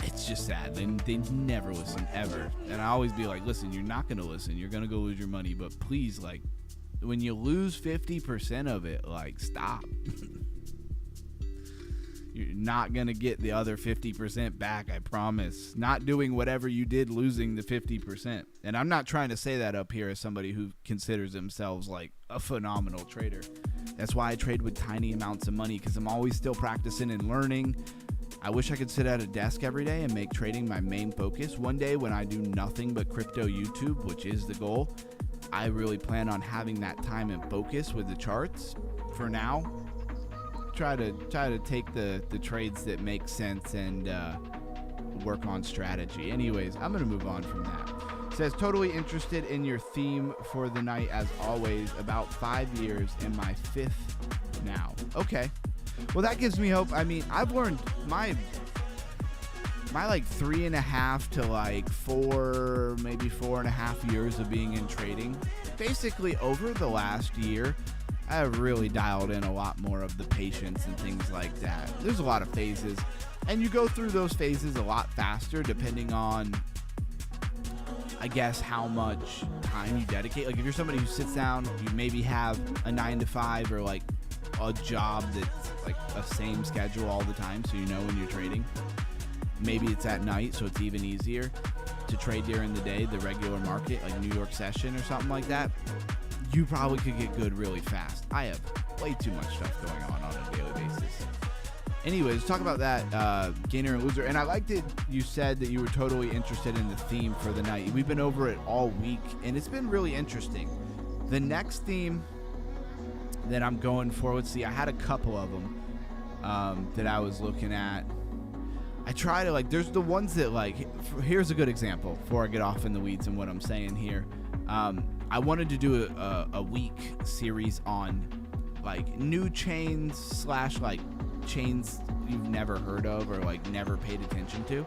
it's just sad. They never listen ever. And I always be like, listen, you're not gonna listen. You're gonna go lose your money, but please, like, when you lose 50% of it, like, stop. You're not going to get the other 50% back, I promise. Not doing whatever you did losing the 50%. And I'm not trying to say that up here as somebody who considers themselves like a phenomenal trader. That's why I trade with tiny amounts of money, because I'm always still practicing and learning. I wish I could sit at a desk every day and make trading my main focus. One day when I do nothing but crypto YouTube, which is the goal, I really plan on having that time and focus with the charts. For now, try to take the trades that make sense and work on strategy. Anyways, I'm gonna move on from that. It says, totally interested in your theme for the night as always. About 5 years in my 5th now. Okay, well, that gives me hope. I mean, I've learned my like 3.5 to like 4, maybe 4.5 years of being in trading. Basically, over the last year, I have really dialed in a lot more of the patience and things like that. There's a lot of phases, and you go through those phases a lot faster depending on, I guess, how much time you dedicate. Like, if you're somebody who sits down, you maybe have a 9 to 5 or like a job that's like a same schedule all the time, so you know when you're trading. Maybe it's at night, so it's even easier to trade during the day, the regular market, like New York session or something like that. You probably could get good really fast. I have way too much stuff going on a daily basis. Anyways, let's talk about that gainer and loser. And I liked it. You said that you were totally interested in the theme for the night. We've been over it all week, and it's been really interesting. The next theme that I'm going for, let's see, I had a couple of them that I was looking at. I try to, like, there's the ones that, like, here's a good example before I get off in the weeds and what I'm saying here. I wanted to do a week series on, like, new chains / like chains you've never heard of or, like, never paid attention to.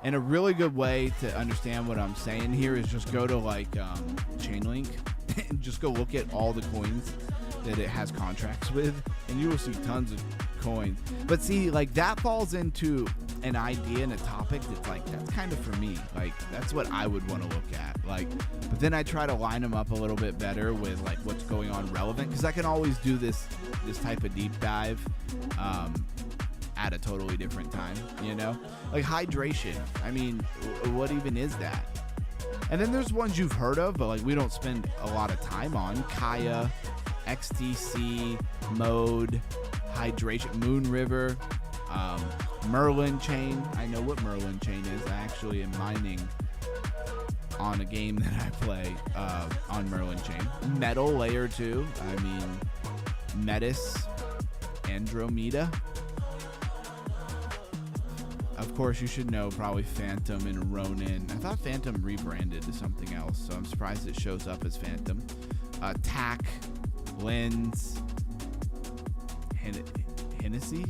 And a really good way to understand what I'm saying here is just go to, like, Chainlink and just go look at all the coins that it has contracts with, and you will see tons of coins. But see, like, that falls into an idea and a topic that's like, that's kind of for me. Like, that's what I would want to look at. Like, but then I try to line them up a little bit better with like what's going on relevant, because I can always do this type of deep dive at a totally different time, you know? Like hydration. I mean, what even is that? And then there's ones you've heard of, but like we don't spend a lot of time on. Kaya, XTC, Mode, Hydration, Moon River, Merlin Chain. I know what Merlin Chain is. I actually am mining on a game that I play on Merlin Chain. Metal Layer 2. I mean, Metis, Andromeda. Of course, you should know probably Phantom and Ronin. I thought Phantom rebranded to something else, so I'm surprised it shows up as Phantom. TAC, Lens, Hennessy's,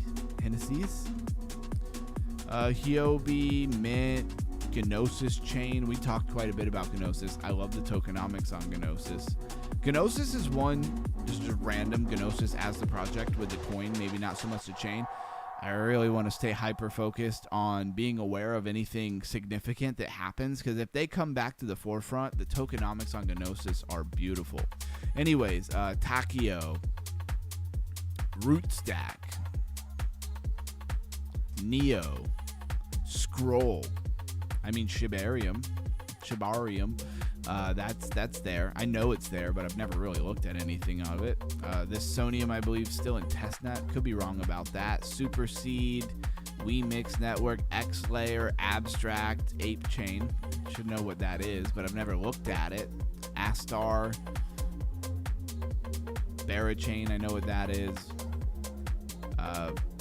Hiobi, Mint, Gnosis Chain. We talked quite a bit about Gnosis. I love the tokenomics on Gnosis. Gnosis is one, just random Gnosis as the project with the coin, maybe not so much the chain. I really want to stay hyper-focused on being aware of anything significant that happens, because if they come back to the forefront, the tokenomics on Gnosis are beautiful. Anyways, Takio, Rootstack, Neo, Scroll, Shibarium, that's there. I know it's there, but I've never really looked at anything of it. This Sonium, I believe, still in testnet. Could be wrong about that. Superseed, WeMix Network, X-Layer, Abstract, Ape Chain. Should know what that is, but I've never looked at it. Astar, Barachain, I know what that is.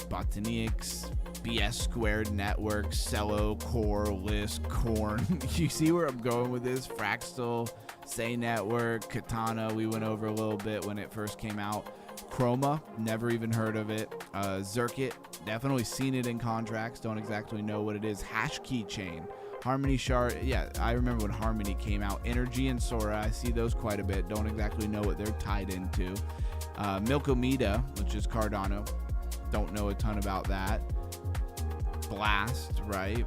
Botanics, BS Squared Network, Cello, Core, List, Corn. You see where I'm going with this? Fractal, Say Network, Katana, we went over a little bit when it first came out. Chroma, never even heard of it. Zirkit, definitely seen it in contracts, don't exactly know what it is. Hash Key Chain, Harmony Shard, yeah, I remember when Harmony came out. Energy and Sora, I see those quite a bit, don't exactly know what they're tied into. Milkomeda, which is Cardano, don't know a ton about that. Blast, right?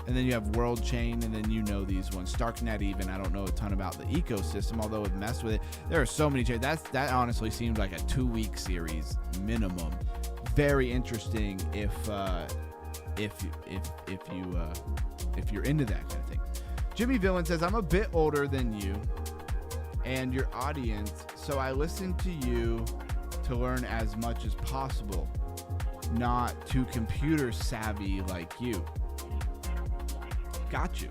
And then you have World Chain, and then these ones. Starknet even, I don't know a ton about the ecosystem, although I've messed with it. There are so many chains. That honestly seems like a 2-week series minimum. Very interesting if you're into that kind of thing. Jimmy Villain says, I'm a bit older than you and your audience, so I listen to you to learn as much as possible, not too computer savvy like you. Got you.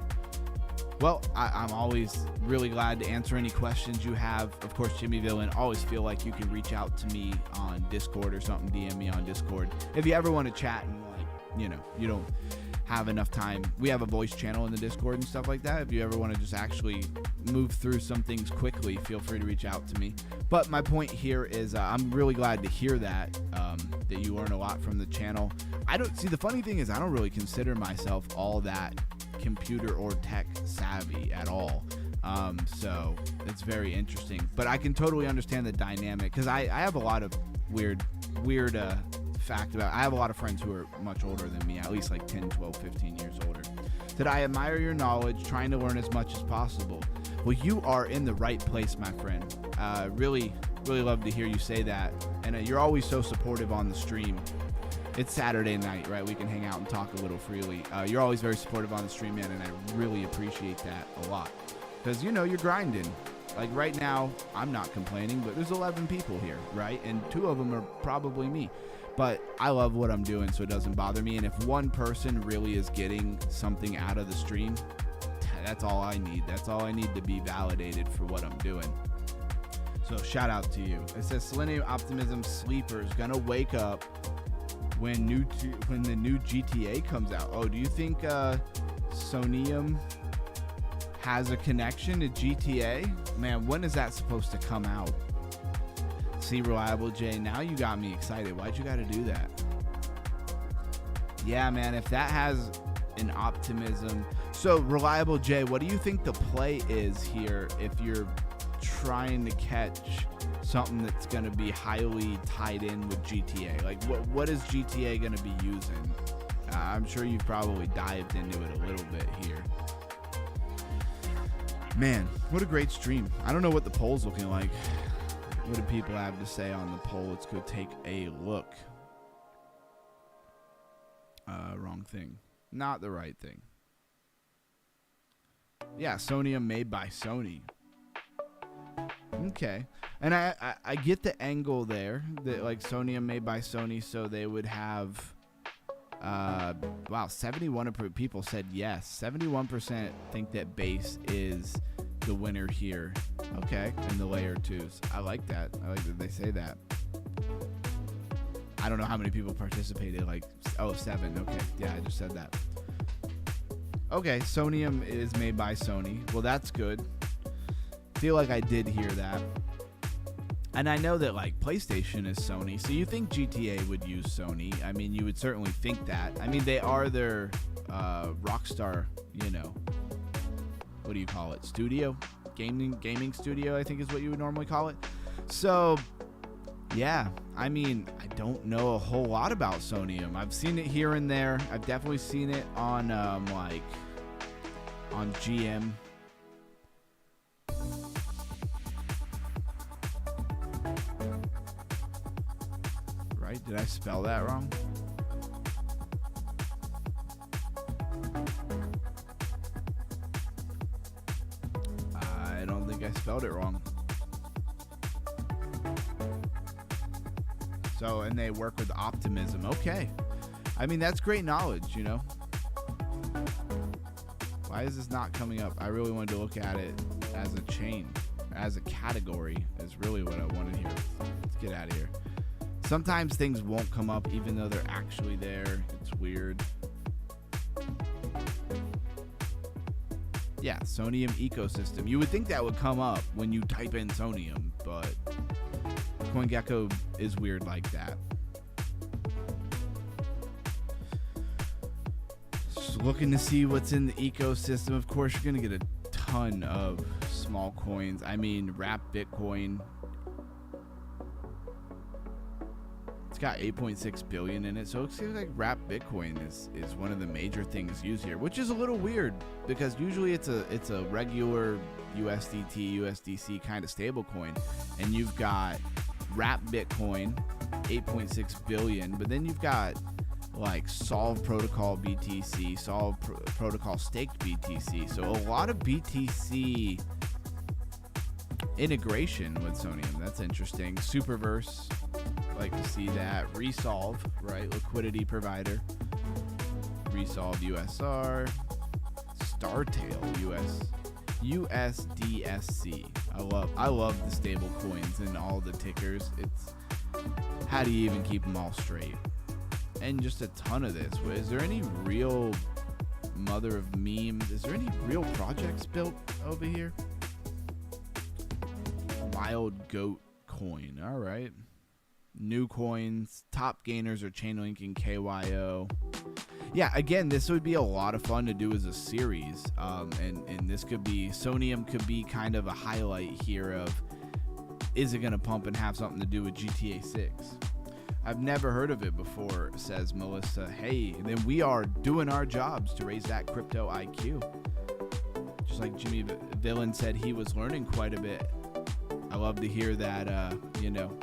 Well, I'm always really glad to answer any questions you have. Of course, Jimmy Villain, always feel like you can reach out to me on Discord or something, DM me on Discord. If you ever want to chat and you don't have enough time, we have a voice channel in the Discord and stuff like that. If you ever want to just actually move through some things quickly, feel free to reach out to me. But my point here is I'm really glad to hear that you learn a lot from the channel. The funny thing is I don't really consider myself all that computer or tech savvy at all. So it's very interesting, but I can totally understand the dynamic, because I have a lot of weird fact about, I have a lot of friends who are much older than me, at least like 10, 12, 15 years older. That I admire your knowledge, trying to learn as much as possible. Well, you are in the right place, my friend. Really love to hear you say that. And you're always so supportive on the stream. It's Saturday night, right? We can hang out and talk a little freely. You're always very supportive on the stream, man, and I really appreciate that a lot. Because, you're grinding. Like right now, I'm not complaining, but there's 11 people here, right? And 2 of them are probably me. But I love what I'm doing, so it doesn't bother me. And if one person really is getting something out of the stream, that's all I need. That's all I need to be validated for what I'm doing. So shout out to you. It says Selenium Optimism Sleeper is gonna wake up when the new GTA comes out. Oh, do you think Sonium has a connection to GTA? Man, when is that supposed to come out? See, Reliable J, now you got me excited. Why'd you gotta do that? Yeah, man, if that has an optimism. So, Reliable J, what do you think the play is here if you're trying to catch something that's going to be highly tied in with GTA? Like, what is GTA going to be using? I'm sure you've probably dived into it a little bit here. Man, what a great stream. I don't know what the poll's looking like. What do people have to say on the poll? Let's go take a look. Wrong thing. Not the right thing. Yeah, Sonium made by Sony. Okay. And I get the angle there, that like Sonium made by Sony, so they would have wow, 71 people said yes. 71% think that base is the winner here. Okay, and the layer 2s. I like that. I like that they say that. I don't know how many people participated, like, oh, 7. Okay, yeah, I just said that. Okay, Sonium is made by Sony. Well, that's good. Feel like I did hear that. And I know that, like, PlayStation is Sony, so you think GTA would use Sony. I mean, you would certainly think that. I mean, they are their Rockstar, you know, what do you call it, studio? gaming studio, I think is what you would normally call it. So yeah, I mean, I don't know a whole lot about Sonium. I've seen it here and there. I've definitely seen it on on GM. Right? Did I spell that wrong? I don't think I spelled it wrong. So, and they work with Optimism. Okay. I mean, that's great knowledge, you know. Why is this not coming up? I really wanted to look at it as a chain, as a category is really what I wanted here. Let's get out of here. Sometimes things won't come up even though they're actually there. It's weird. Yeah, Sonium ecosystem. You would think that would come up when you type in Sonium, but CoinGecko is weird like that. Just looking to see what's in the ecosystem. Of course, you're going to get a ton of small coins. I mean, Wrap Bitcoin. It's got 8.6 billion in it, so it seems like Wrap Bitcoin is one of the major things used here, which is a little weird because usually it's a regular USDT, USDC kind of stable coin, and you've got Wrap Bitcoin, 8.6 billion, but then you've got like Solve Protocol BTC, Solve Protocol Staked BTC. So a lot of BTC integration with Sonium. That's interesting. Superverse, like to see that. Resolve, right? Liquidity provider. Resolve USR. Startail USDSC. I love the stable coins and all the tickers. It's how do you even keep them all straight? And just a ton of this. Is there any real mother of memes? Is there any real projects built over here? Wild Goat Coin. All right. New coins. Top gainers are Chainlink and KYO. Yeah, again, this would be a lot of fun to do as a series. And this could be, Sonium could be kind of a highlight here of, is it going to pump and have something to do with GTA 6? I've never heard of it before, says Melissa. Hey, then we are doing our jobs to raise that crypto IQ. Just like Jimmy Villain said, he was learning quite a bit. I love to hear that, you know,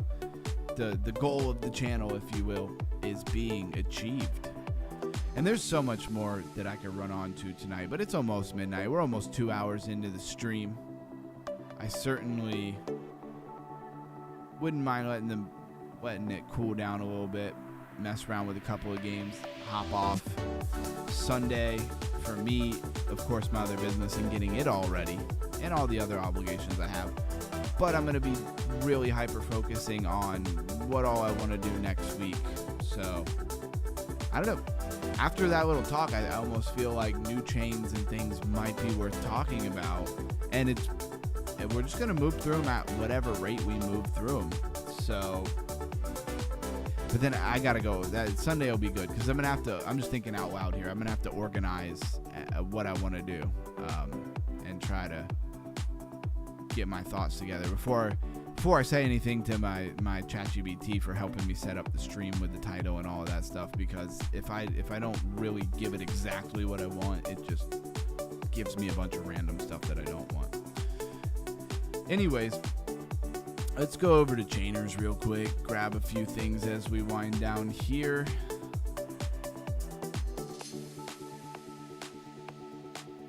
the goal of the channel, if you will, is being achieved. And there's so much more that I could run on to tonight, but it's almost midnight. We're almost 2 hours into the stream. I certainly wouldn't mind letting it cool down a little bit, mess around with a couple of games, hop off. Sunday, for me, of course, my other business and getting it all ready, and all the other obligations I have. But I'm going to be really hyper-focusing on what all I want to do next week. So, I don't know. After that little talk, I almost feel like new chains and things might be worth talking about. And we're just going to move through them at whatever rate we move through them. So, but then I got to go. That Sunday will be good because I'm just thinking out loud here. I'm going to have to organize what I want to do and try to get my thoughts together before I say anything to my ChatGPT for helping me set up the stream with the title and all of that stuff, because if I don't really give it exactly what I want, it just gives me a bunch of random stuff that I don't want. Anyways, let's go over to Chainers real quick, grab a few things as we wind down here.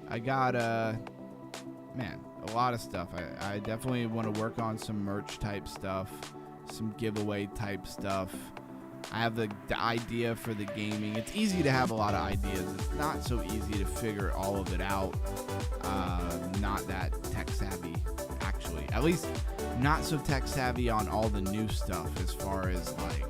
I got a lot of stuff. I definitely want to work on some merch type stuff, some giveaway type stuff. I have the idea for the gaming. It's easy to have a lot of ideas. It's not so easy to figure all of it out. Not that tech savvy, actually. At least not so tech savvy on all the new stuff, as far as like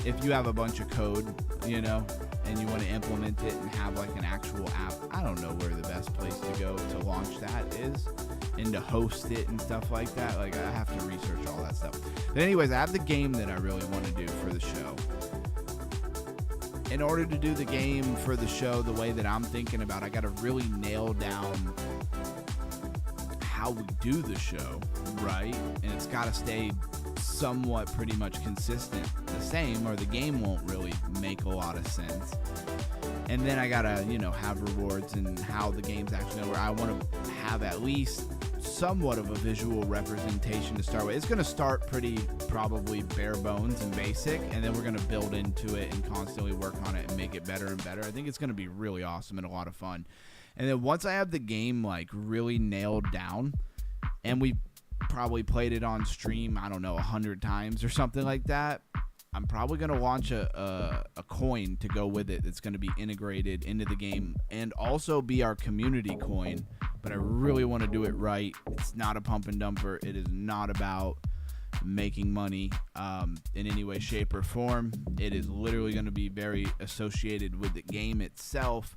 if you have a bunch of code, you know, and you want to implement it and have like an actual app. I don't know where the best place to go to launch that is and to host it and stuff like that. Like, I have to research all that stuff. But anyways, I have the game that I really want to do for the show. In order to do the game for the show the way that I'm thinking about, I got to really nail down how how we do the show, right? And it's got to stay somewhat pretty much consistent the same, or the game won't really make a lot of sense. And then I gotta, have rewards and how the game's actually where I want to have at least somewhat of a visual representation to start with. It's going to start pretty probably bare bones and basic, and then we're going to build into it and constantly work on it and make it better and better. I think it's going to be really awesome and a lot of fun. And then once I have the game like really nailed down, and we probably played it on stream, I don't know, 100 times or something like that, I'm probably going to launch a coin to go with it that's going to be integrated into the game and also be our community coin. But I really want to do it right. It's not a pump and dumper. It is not about making money in any way, shape, or form. It is literally going to be very associated with the game itself.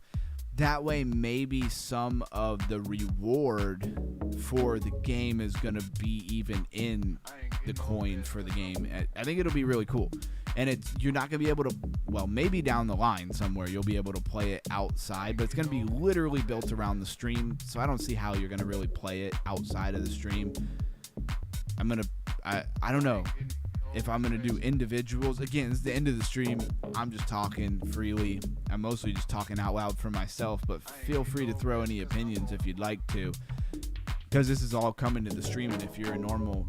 That way, maybe some of the reward for the game is going to be even in the coin for the game. I think it'll be really cool. And you're not going to be able to, well, maybe down the line somewhere you'll be able to play it outside, but it's going to be literally built around the stream. So I don't see how you're going to really play it outside of the stream. I don't know if I'm going to do individuals. Again, it's the end of the stream. I'm just talking freely. I'm mostly just talking out loud for myself, but feel free to throw any opinions if you'd like to, because this is all coming to the stream, and if you're a normal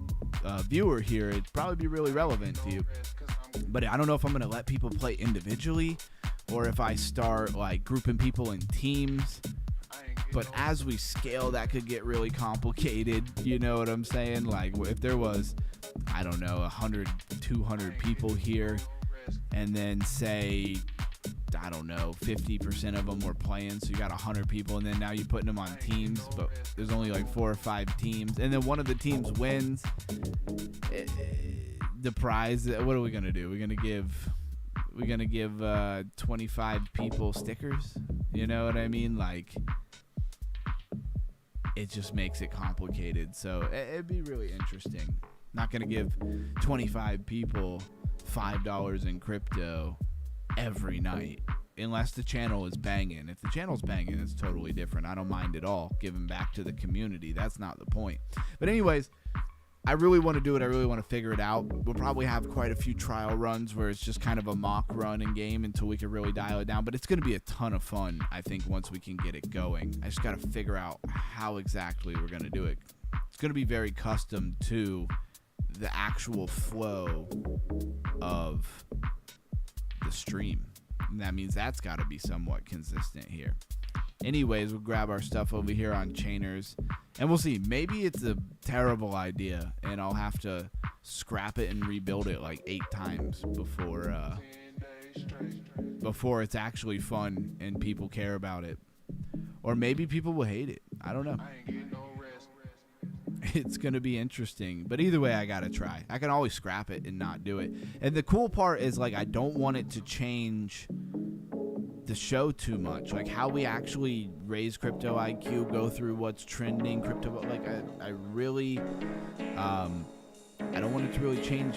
viewer here, it'd probably be really relevant to you. But I don't know if I'm going to let people play individually or if I start like grouping people in teams. But as we scale, that could get really complicated. You know what I'm saying? Like if there was, I don't know, 100, 200 people here, and then say, I don't know, 50% of them were playing, so you got 100 people, and then now you're putting them on teams, but there's only like 4 or 5 teams, and then one of the teams wins. The prize, what are we gonna do? We're gonna give 25 people stickers. You know what I mean? Like, it just makes it complicated. So it'd be really interesting. Not gonna give 25 people $5 in crypto every night unless the channel is banging. If the channel's banging, it's totally different. I don't mind at all giving back to the community. That's not the point. But anyways, I really want to do it. I really want to figure it out. We'll probably have quite a few trial runs where it's just kind of a mock run in game until we can really dial it down. But it's going to be a ton of fun, I think, once we can get it going. I just got to figure out how exactly we're going to do it. It's going to be very custom to the actual flow of the stream. And that means that's got to be somewhat consistent here. Anyways, we'll grab our stuff over here on Chainers, and we'll see. Maybe it's a terrible idea, and I'll have to scrap it and rebuild it like 8 times before it's actually fun and people care about it. Or maybe people will hate it. I don't know. It's going to be interesting. But either way, I got to try. I can always scrap it and not do it. And the cool part is, like, I don't want it to change the show too much. Like, how we actually raise crypto IQ, go through what's trending, crypto. Like, I really, I don't want it to really change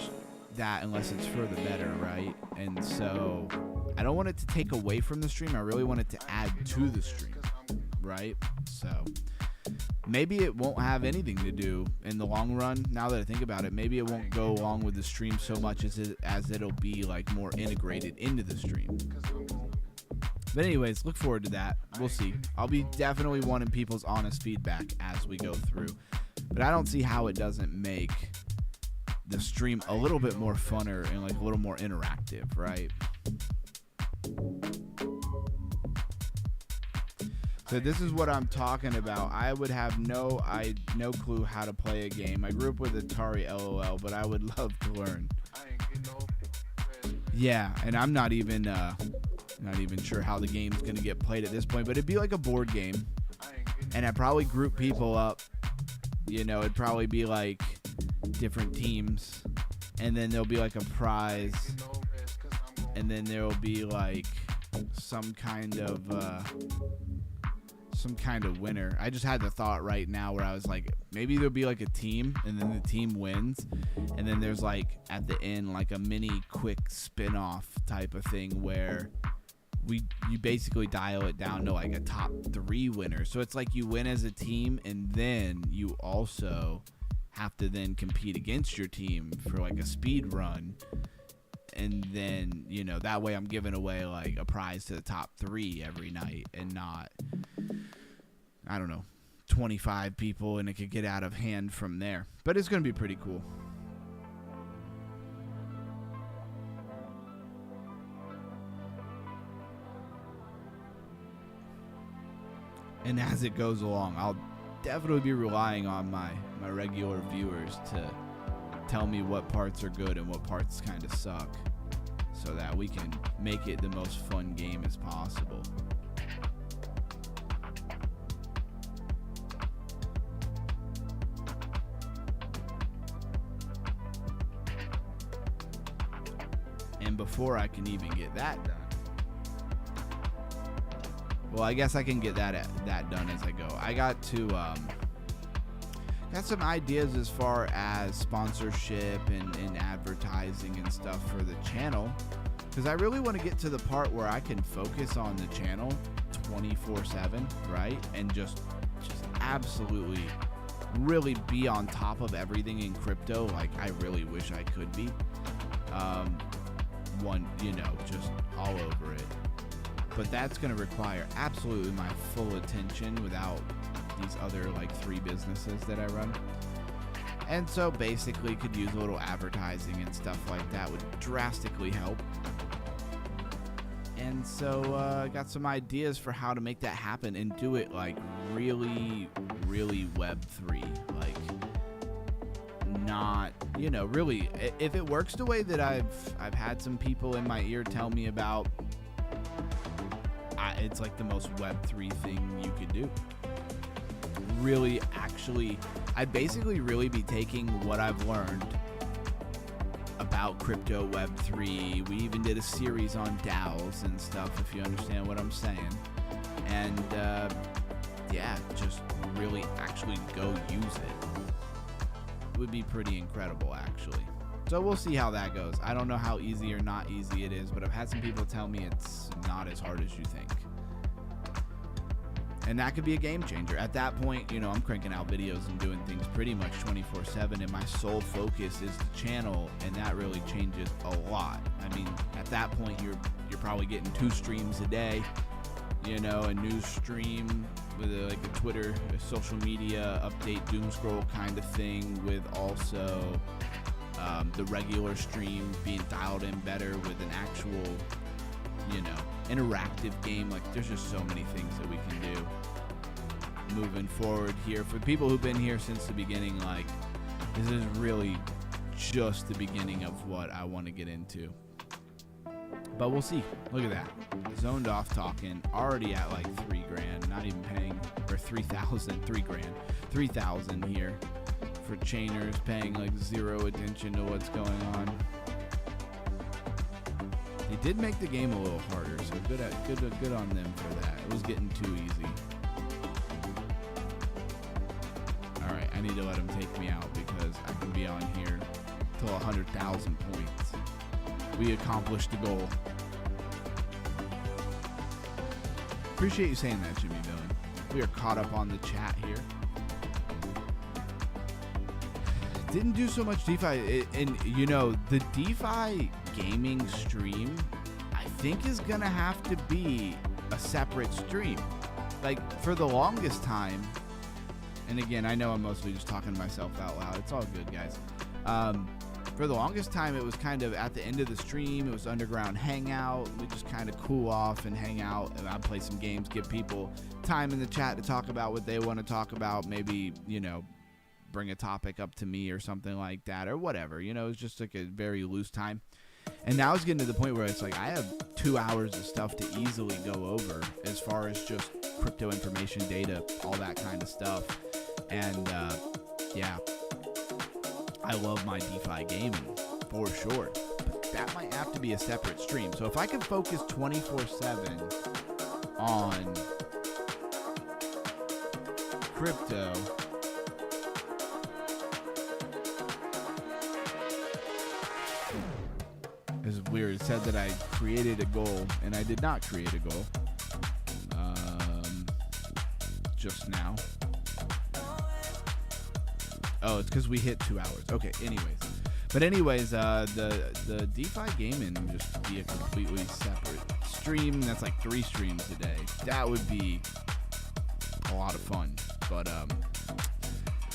that unless it's for the better, right? And so I don't want it to take away from the stream. I really want it to add to the stream, right? So maybe it won't have anything to do in the long run. Now that I think about it, maybe it won't go along with the stream so much as it'll be like more integrated into the stream. But anyways, look forward to that. We'll see. I'll be definitely wanting people's honest feedback as we go through. But I don't see how it doesn't make the stream a little bit more funner and like a little more interactive, right? So this is what I'm talking about. I would have no clue how to play a game. I grew up with Atari LOL, but I would love to learn. Yeah, and I'm not even sure how the game's gonna get played at this point, but it'd be like a board game, and I'd probably group people up. You know, it'd probably be like different teams, and then there'll be like a prize, and then there'll be like some kind of winner. I just had the thought right now where I was like, maybe there'll be like a team, and then the team wins, and then there's like at the end like a mini quick spin-off type of thing where you basically dial it down to like a top 3 winner. So it's like you win as a team, and then you also have to then compete against your team for like a speed run. And then, you know, that way I'm giving away like a prize to the top 3 every night, and not, I don't know, 25 people, and it could get out of hand from there. But it's going to be pretty cool. And as it goes along, I'll definitely be relying on my regular viewers to tell me what parts are good and what parts kind of suck, so that we can make it the most fun game as possible. And before I can even get that done, well, I guess I can get that done as I go. I got some ideas as far as sponsorship and advertising and stuff for the channel, because I really want to get to the part where I can focus on the channel 24/7, right? And just absolutely really be on top of everything in crypto, like I really wish I could be. Just all over it. But that's going to require absolutely my full attention without these other like 3 businesses that I run. And so basically could use a little advertising and stuff like that would drastically help. And so I got some ideas for how to make that happen and do it like really, really Web3. Like not, really, if it works the way that I've had some people in my ear tell me about, it's like the most Web3 thing you could do. Really, actually, I'd basically really be taking what I've learned about crypto Web3. We even did a series on DAOs and stuff, if you understand what I'm saying. And just really actually go use it. It would be pretty incredible, actually. So we'll see how that goes. I don't know how easy or not easy it is, but I've had some people tell me it's not as hard as you think. And that could be a game changer. At that point, I'm cranking out videos and doing things pretty much 24/7, and my sole focus is the channel, and that really changes a lot. I mean, at that point, you're probably getting 2 streams a day, a news stream with a Twitter, a social media update, doom scroll kind of thing, with also the regular stream being dialed in better with an actual, interactive game. Like, there's just so many things that we can do moving forward here. For people who've been here since the beginning, like, this is really just the beginning of what I want to get into. But we'll see. Look at that. Zoned off talking. Already at like $3,000. Not even paying, or 3,000. $3,000 here for chainers, paying like 0 attention to what's going on. They did make the game a little harder, so good on them for that. It was getting too easy. All right, I need to let them take me out because I can be on here till 100,000 points. We accomplished the goal. Appreciate you saying that, Jimmy Villain. We are caught up on the chat here. Didn't do so much DeFi, and the DeFi gaming stream, I think, is gonna have to be a separate stream. Like, for the longest time, and again, I know I'm mostly just talking to myself out loud. It's all good, guys. For the longest time, it was kind of at the end of the stream. It was underground hangout. We just kind of cool off and hang out, and I'd play some games, give people time in the chat to talk about what they want to talk about. Maybe, bring a topic up to me or something like that, or whatever. It was just like a very loose time. And now it's getting to the point where it's like I have 2 hours of stuff to easily go over as far as just crypto information, data, all that kind of stuff. And I love my DeFi gaming for sure, but that might have to be a separate stream. So if I can focus 24/7 on crypto, as weird. It said that I created a goal, and I did not create a goal. Just now. Oh, it's because we hit 2 hours. Okay, anyways. But anyways, the DeFi gaming just be a completely separate stream. That's like 3 streams a day. That would be a lot of fun. But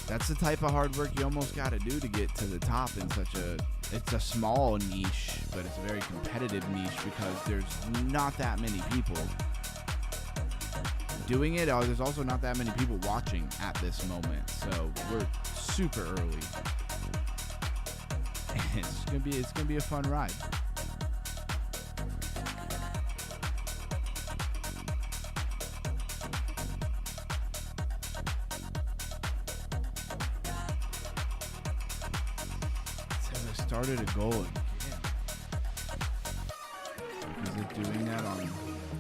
that's the type of hard work you almost got to do to get to the top in it's a small niche, but it's a very competitive niche because there's not that many people doing it. There's also not that many people watching at this moment, so we're super early. And it's gonna be a fun ride. It says I started a goal again. Is it doing that on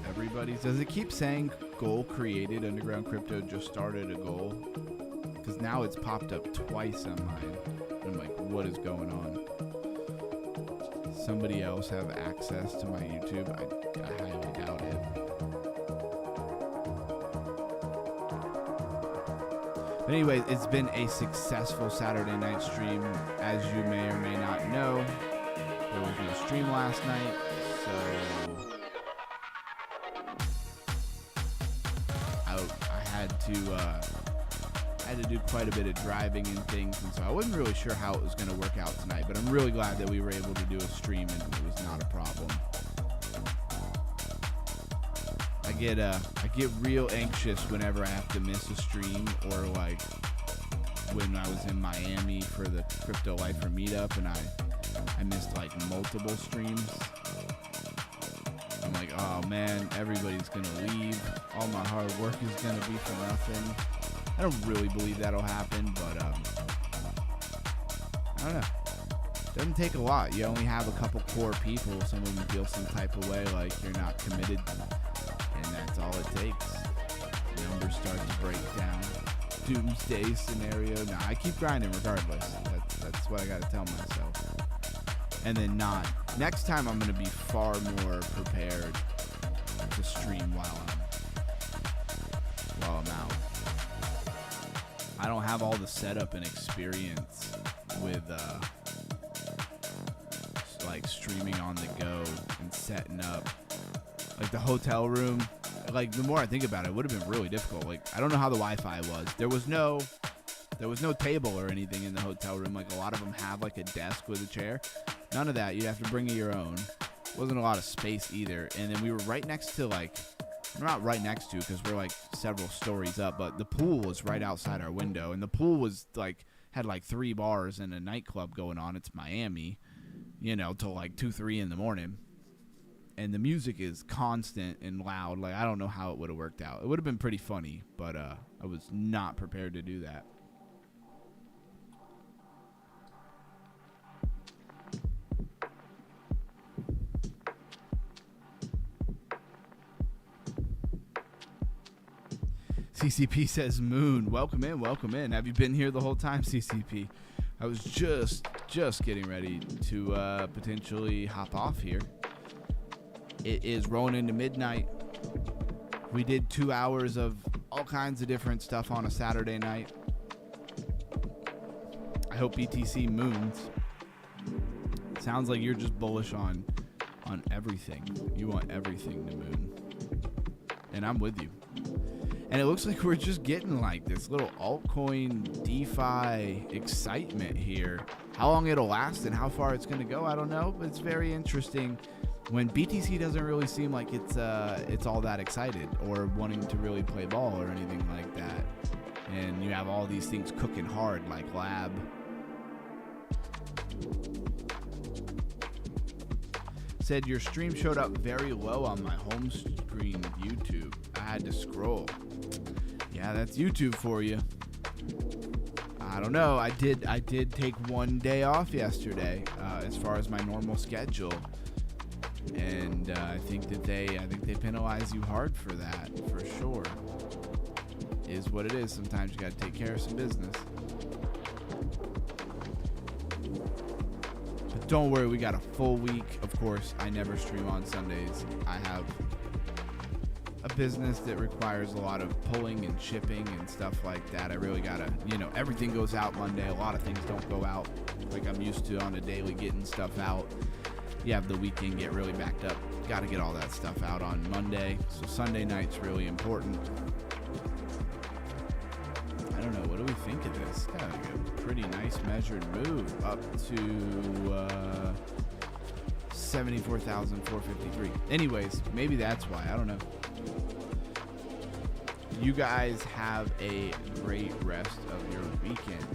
everybody's? Does it keep saying goal created? Underground Crypto just started a goal, because now it's popped up twice on mine. I'm like, what is going on? Somebody else have access to my YouTube? I highly doubt it. But anyways, it's been a successful Saturday night stream. As you may or may not know, there was no stream last night, so I had to do quite a bit of driving and things, and so I wasn't really sure how it was going to work out tonight, but I'm really glad that we were able to do a stream and it was not a problem. I get real anxious whenever I have to miss a stream, or like when I was in Miami for the Crypto Lifer meetup and I missed like multiple streams. I'm like, oh man, everybody's gonna leave. All my hard work is gonna be for nothing. I don't really believe that'll happen, but I don't know. Doesn't take a lot. You only have a couple core people. Some of them feel some type of way, like you're not committed, and that's all it takes. Numbers start to break down. Doomsday scenario. Nah, I keep grinding regardless. That's what I gotta tell myself. And then next time I'm gonna be far more prepared to stream while I'm out. I don't have all the setup and experience with like streaming on the go and setting up like the hotel room. Like the more I think about it, it would have been really difficult. Like I don't know how the Wi-Fi was. There was no table or anything in the hotel room. Like a lot of them have like a desk with a chair. None of that. You'd have to bring your own. Wasn't a lot of space either. And then we were right next to we're not right next to because we're like several stories up, but the pool was right outside our window, and the pool was like had like 3 bars and a nightclub going on. It's Miami, till like 2-3 in the morning, and the music is constant and loud. Like I don't know how it would have worked out. It would have been pretty funny, but I was not prepared to do that. CCP says Moon. Welcome in, welcome in. Have you been here the whole time, CCP? I was just getting ready to potentially hop off here. It is rolling into midnight. We did 2 hours of all kinds of different stuff on a Saturday night. I hope BTC moons. Sounds like you're just bullish on everything. You want everything to moon. And I'm with you. And it looks like we're just getting like this little altcoin DeFi excitement here. How long it'll last and how far it's going to go, I don't know. But it's very interesting when BTC doesn't really seem like it's all that excited or wanting to really play ball or anything like that. And you have all these things cooking hard like Lab. Said your stream showed up very low on my home screen of YouTube. I had to scroll. Yeah, that's YouTube for you. I don't know. I did take 1 day off yesterday, as far as my normal schedule, and I think they penalize you hard for that, for sure. Is what it is. Sometimes you got to take care of some business. But don't worry, we got a full week. Of course, I never stream on Sundays. I have a business that requires a lot of pulling and shipping and stuff like that. I really gotta, everything goes out Monday. A lot of things don't go out like I'm used to on a daily, getting stuff out. You have the weekend get really backed up. Got to get all that stuff out on Monday. So Sunday night's really important. I don't know. What do we think of this? Got a pretty nice measured move up to 74,453. Anyways, maybe that's why. I don't know. You guys have a great rest of your weekend.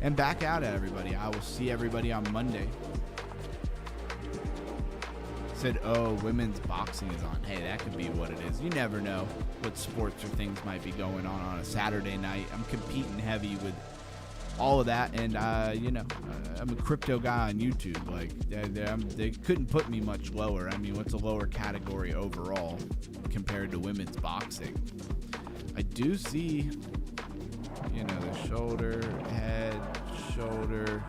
And back out at everybody. I will see everybody on Monday. Said, oh, women's boxing is on. Hey, that could be what it is. You never know what sports or things might be going on a Saturday night. I'm competing heavy with all of that, and I'm a crypto guy on YouTube. Like they couldn't put me much lower. I mean, what's a lower category overall compared to women's boxing? I do see, the shoulder, head, shoulder.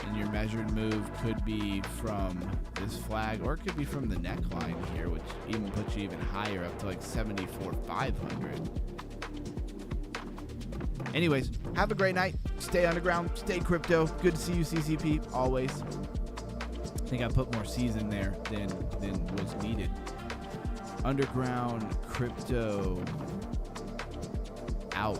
And your measured move could be from this flag, or it could be from the neckline here, which even puts you even higher, up to like 74,500. Anyways, have a great night. Stay underground. Stay crypto. Good to see you, CCP. Always. I think I put more C's in there than was needed. Underground crypto out.